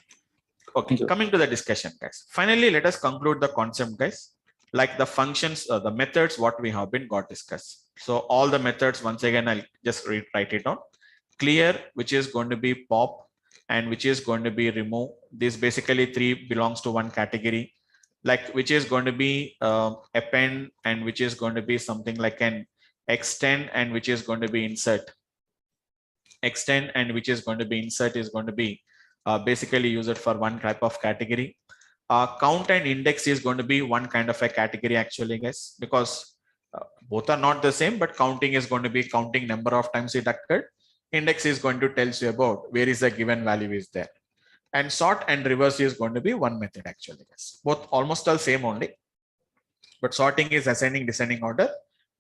Okay, coming to the discussion, guys. Finally, let us conclude the concept, guys. Like the functions, the methods, what we have been got discussed. So all the methods, once again, I'll just write it down. Clear, which is going to be pop, and which is going to be remove. This basically three belongs to one category. Like which is going to be append, and which is going to be something like an extend, and which is going to be insert. Extend and which is going to be insert is going to be basically use it for one type of category. Count and index is going to be one kind of a category actually, guys, because both are not the same, but counting is going to be counting number of times it occurred. Index is going to tell you about where is the given value is there. And sort and reverse is going to be one method actually, guys. Both almost all same only, but sorting is ascending, descending order.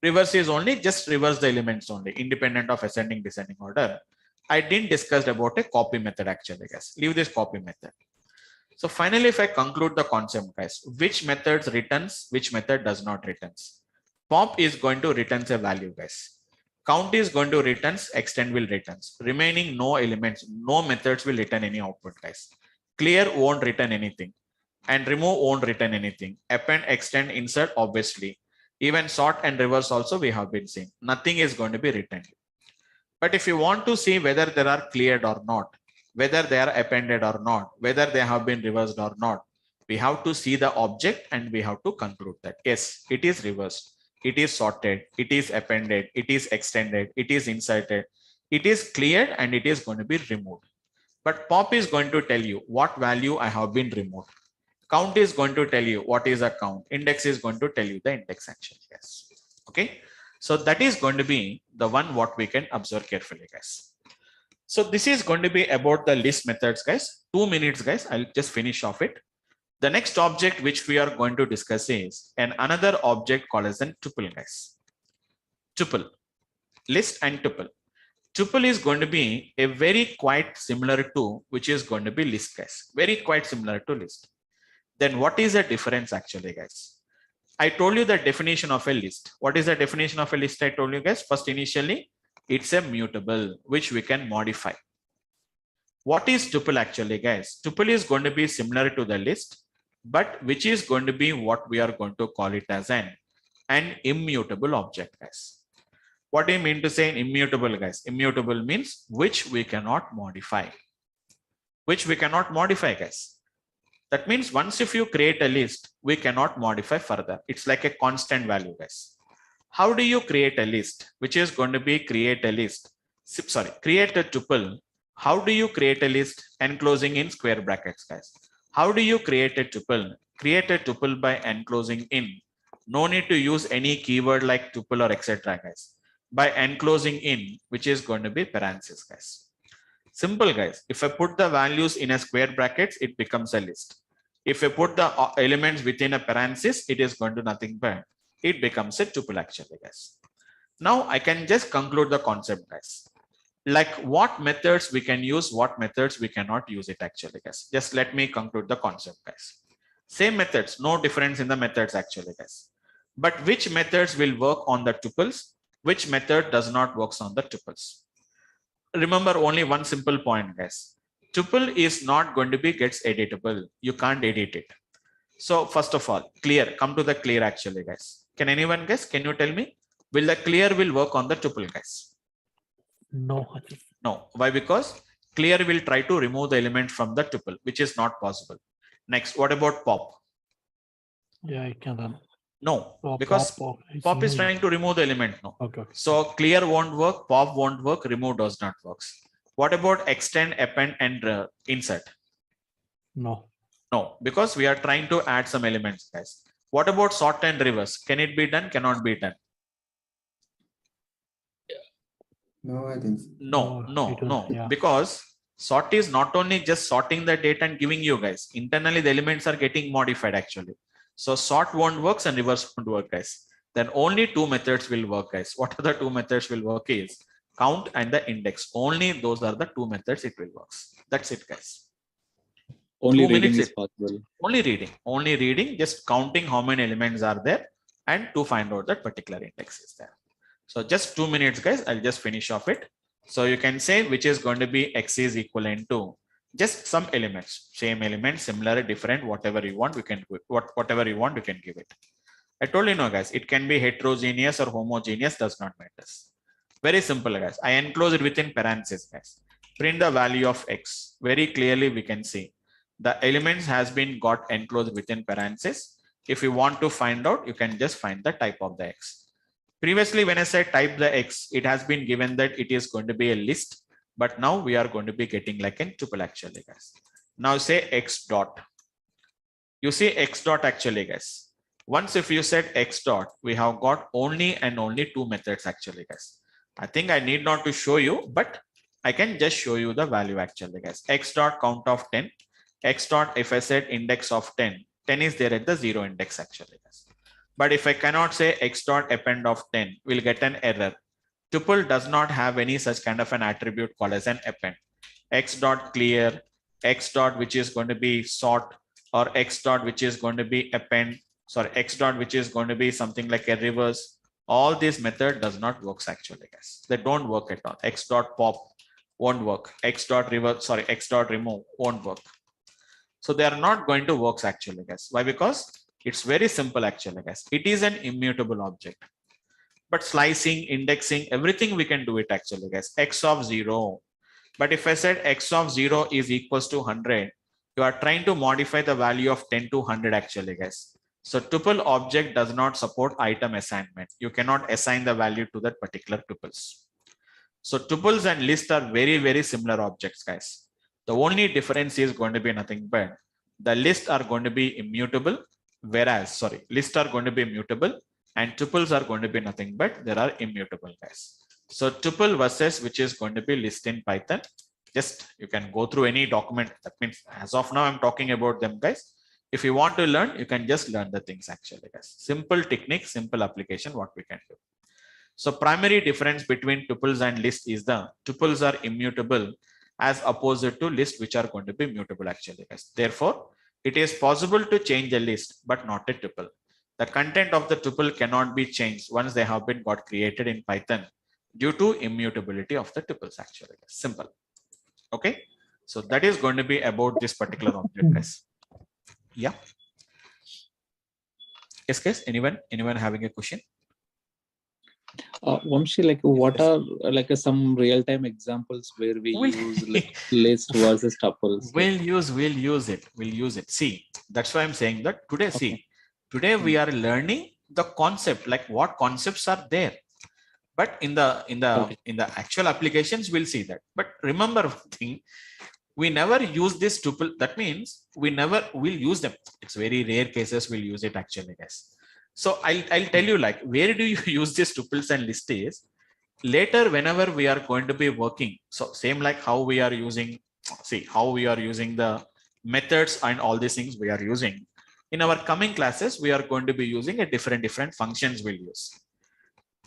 Reverse is only just reverse the elements only, independent of ascending, descending order. I didn't discuss about a copy method actually, guys. Leave this copy method. So finally, if I conclude the concept, guys, which methods returns, which method does not returns. Pop is going to returns a value, guys. Count is going to returns, extend will returns. Remaining no elements, no methods will return any output, guys. Clear won't return anything. And remove won't return anything. Append, extend, insert, obviously. Even sort and reverse also we have been seeing. Nothing is going to be returned. But if you want to see whether they are cleared or not, whether they are appended or not, whether they have been reversed or not, we have to see the object and we have to conclude that yes, it is reversed, it is sorted, it is appended, it is extended, it is inserted, it is cleared, and it is going to be removed. But pop is going to tell you what value I have been removed. Count is going to tell you what is a count. Index is going to tell you the index action. Yes. Okay. So that is going to be the one what we can observe carefully, guys. So this is going to be about the list methods, guys. 2 minutes, guys. I'll just finish off it. The next object which we are going to discuss is another object called as a tuple, guys. Tuple. List and tuple. tuple is going to be a very quite similar to, which is going to be list, guys. Very quite similar to list. Then what is the difference actually, guys? I told you the definition of a list. What is the definition of a list? I told you guys first initially, it's a mutable, which we can modify. What is tuple actually, guys? Tuple is going to be similar to the list, but which is going to be what we are going to call it as an immutable object, guys. What do you mean to say immutable, guys? Immutable means which we cannot modify. Which we cannot modify, guys. That means once if you create a list, we cannot modify further. It's like a constant value, guys. How do you create a list? Which is going to be create a list. Sorry, create a tuple. How do you create a list enclosing in square brackets, guys? How do you create a tuple? Create a tuple by enclosing in. No need to use any keyword like tuple or etc., guys. By enclosing in, which is going to be parentheses, guys. Simple, guys. If I put the values in a square brackets, it becomes a list. If I put the elements within a parenthesis, it is going to nothing but it becomes a tuple actually, guys. Now I can just conclude the concept, guys. Like what methods we can use, what methods we cannot use it actually, guys. Just let me conclude the concept, guys. Same methods, no difference in the methods actually, guys. But which methods will work on the tuples? Which method does not work on the tuples? Remember only one simple point, guys. Tuple is not going to be gets editable. You can't edit it. So first of all, clear. Come to the clear actually, guys. Can anyone guess? Can you tell me? Will the clear will work on the tuple, guys? No. No. Why? Because clear will try to remove the element from the tuple, which is not possible. Next, what about pop? Yeah, I can run. No, because pop is trying to remove the element. No. Okay. So clear won't work, pop won't work, remove does not work. What about extend, append, and insert? No. No, because we are trying to add some elements, guys. What about sort and reverse? Can it be done? Cannot be done. No, I think so. No. Yeah. Because sort is not only just sorting the data and giving you guys. Internally, the elements are getting modified actually. So sort won't work and reverse won't work, guys. Then only two methods will work, guys. What are the two methods will work is count and the index. Only those are the two methods it will work. That's it, guys. Only 2 reading minutes is possible. Only reading, just counting how many elements are there and to find out that particular index is there. So just 2 minutes, guys. I'll just finish off it. So you can say which is going to be x is equivalent to just some elements, same element, similar, different, whatever you want, we can do it. Whatever you want, you can give it. I told you, no, guys, it can be heterogeneous or homogeneous, does not matter. Very simple, guys. I enclose it within parentheses, guys. Print the value of x. Very clearly, we can see the elements has been got enclosed within parentheses. If you want to find out, you can just find the type of the x. Previously, when I said type the x, it has been given that it is going to be a list. But now we are going to be getting like a tuple actually, guys. Now say x dot. You see x dot actually, guys. Once if you said x dot, we have got only and only two methods actually, guys. I think I need not to show you, but I can just show you the value actually, guys. X dot count of 10. X dot, if I said index of 10, 10 is there at the 0 index actually, guys. But if I cannot say x dot append of 10, we'll get an error. Tuple does not have any such kind of an attribute called as an append. X dot clear, X dot which is going to be sort, or X dot which is going to be append, sorry, X dot which is going to be something like a reverse. All this method does not work actually, guys. They don't work at all. X dot pop won't work. X dot reverse, sorry, X dot remove won't work. So they are not going to work actually, guys. Why? Because it's very simple actually, guys. It is an immutable object. But slicing, indexing, everything we can do it actually, guys. X of 0. But if I said x of 0 is equals to 100, you are trying to modify the value of 10 to 100 actually, guys. So tuple object does not support item assignment. You cannot assign the value to that particular tuples. So tuples and lists are very, very similar objects, guys. The only difference is going to be nothing but the lists are going to be immutable, whereas, lists are going to be mutable and tuples are going to be nothing but there are immutable, guys. So tuple versus which is going to be list in Python. Just you can go through any document. That means as of now, I'm talking about them, guys. If you want to learn, you can just learn the things actually, guys. Simple technique, simple application, what we can do. So primary difference between tuples and list is the tuples are immutable as opposed to list, which are going to be mutable actually, guys. Therefore, it is possible to change a list, but not a tuple. The content of the tuple cannot be changed once they have been got created in Python due to immutability of the tuples actually. Simple. Okay. So that is going to be about this particular object, guys. Yeah. Yes, guys. Anyone having a question? Vamsi, like what Yes. are some real-time examples where we use like list versus tuples? We'll use it. See, that's why I'm saying that today. Okay. See, today we are learning the concept, like what concepts are there. But in the actual applications, we'll see that. But remember one thing, we never use this tuple. That means we never will use them. It's very rare cases we'll use it actually, guys. So I'll tell you like where do you use these tuples and lists is later whenever we are going to be working. So same like how we are using, see how we are using the methods and all these things we are using. In our coming classes, we are going to be using a different functions we'll use.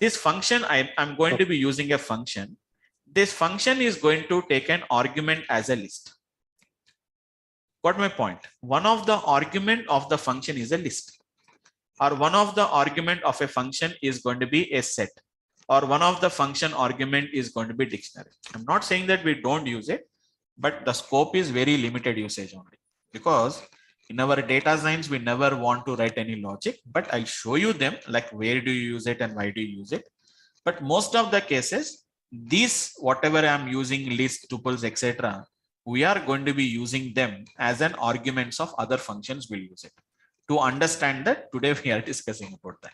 This function, I'm going to be using a function. This function is going to take an argument as a list. Got my point? One of the argument of the function is a list, or one of the argument of a function is going to be a set, or one of the function argument is going to be dictionary. I'm not saying that we don't use it, but the scope is very limited usage only, because in our data science, we never want to write any logic, but I'll show you them like where do you use it and why do you use it. But most of the cases, these whatever I'm using list, tuples, etc., we are going to be using them as an arguments of other functions. We'll use it to understand that today we are discussing about that.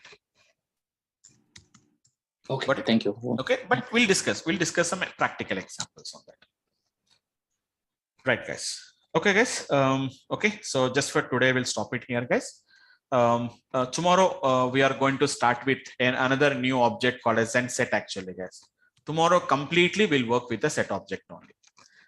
Okay, but, thank you. Okay, but we'll discuss some practical examples on that. Right, guys. Okay, guys. Okay, so just for today, we'll stop it here, guys. Tomorrow we are going to start with another new object called as set actually, guys. Tomorrow completely we'll work with the set object only.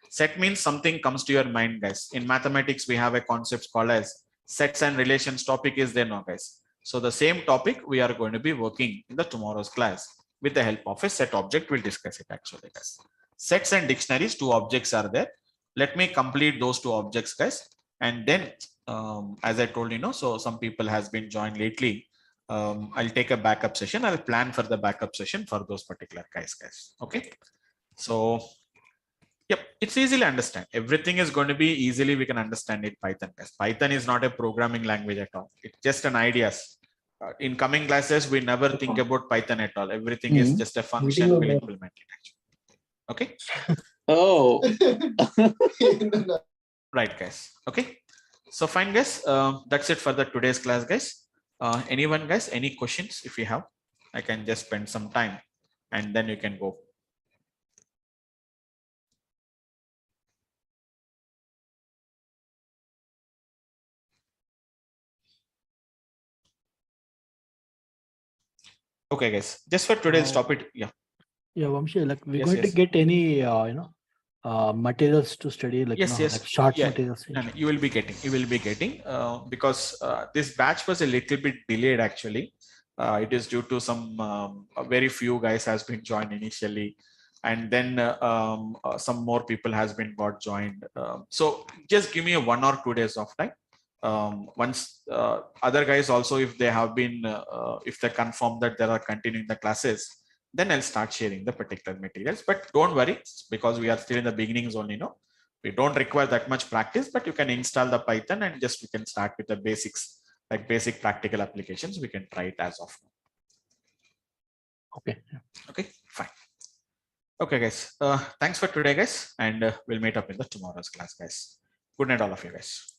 Set means something comes to your mind, guys. In mathematics, we have a concept called as sets and relations. Topic is there now, guys. So the same topic we are going to be working in the tomorrow's class with the help of a set object. We'll discuss it actually, guys. Sets and dictionaries, two objects are there. Let me complete those two objects, guys. And then as I told you, so some people has been joined lately. I'll take a backup session. I'll plan for the backup session for those particular guys. Okay. So yep, it's easily understand. Everything is going to be easily we can understand it Python, guys. Python is not a programming language at all. It's just an ideas. In coming classes, we never think about Python at all. Everything is just a function. We'll implement it actually. Okay. Oh. Right, guys. Okay. So fine, guys. That's it for the today's class, guys. Anyone, guys, any questions? If you have, I can just spend some time and then you can go. Okay, guys. Just for today's topic. Yeah. Yeah, Vamsi, like we're Yes, going to yes. get any materials to study, like Yes, yes. like short Yeah. materials. No, you will be getting. Because this batch was a little bit delayed actually. It is due to some very few guys has been joined initially, and then some more people has been got joined. So just give me a 1 or 2 days of time. Once other guys also, if they have been, if they confirm that they are continuing the classes, then I'll start sharing the particular materials. But don't worry, because we are still in the beginnings only. We don't require that much practice, but you can install the Python and just we can start with the basics, like basic practical applications. We can try it as of now. Okay. Okay, fine. Okay, guys. Thanks for today, guys, and we'll meet up in the tomorrow's class, guys. Good night, all of you guys.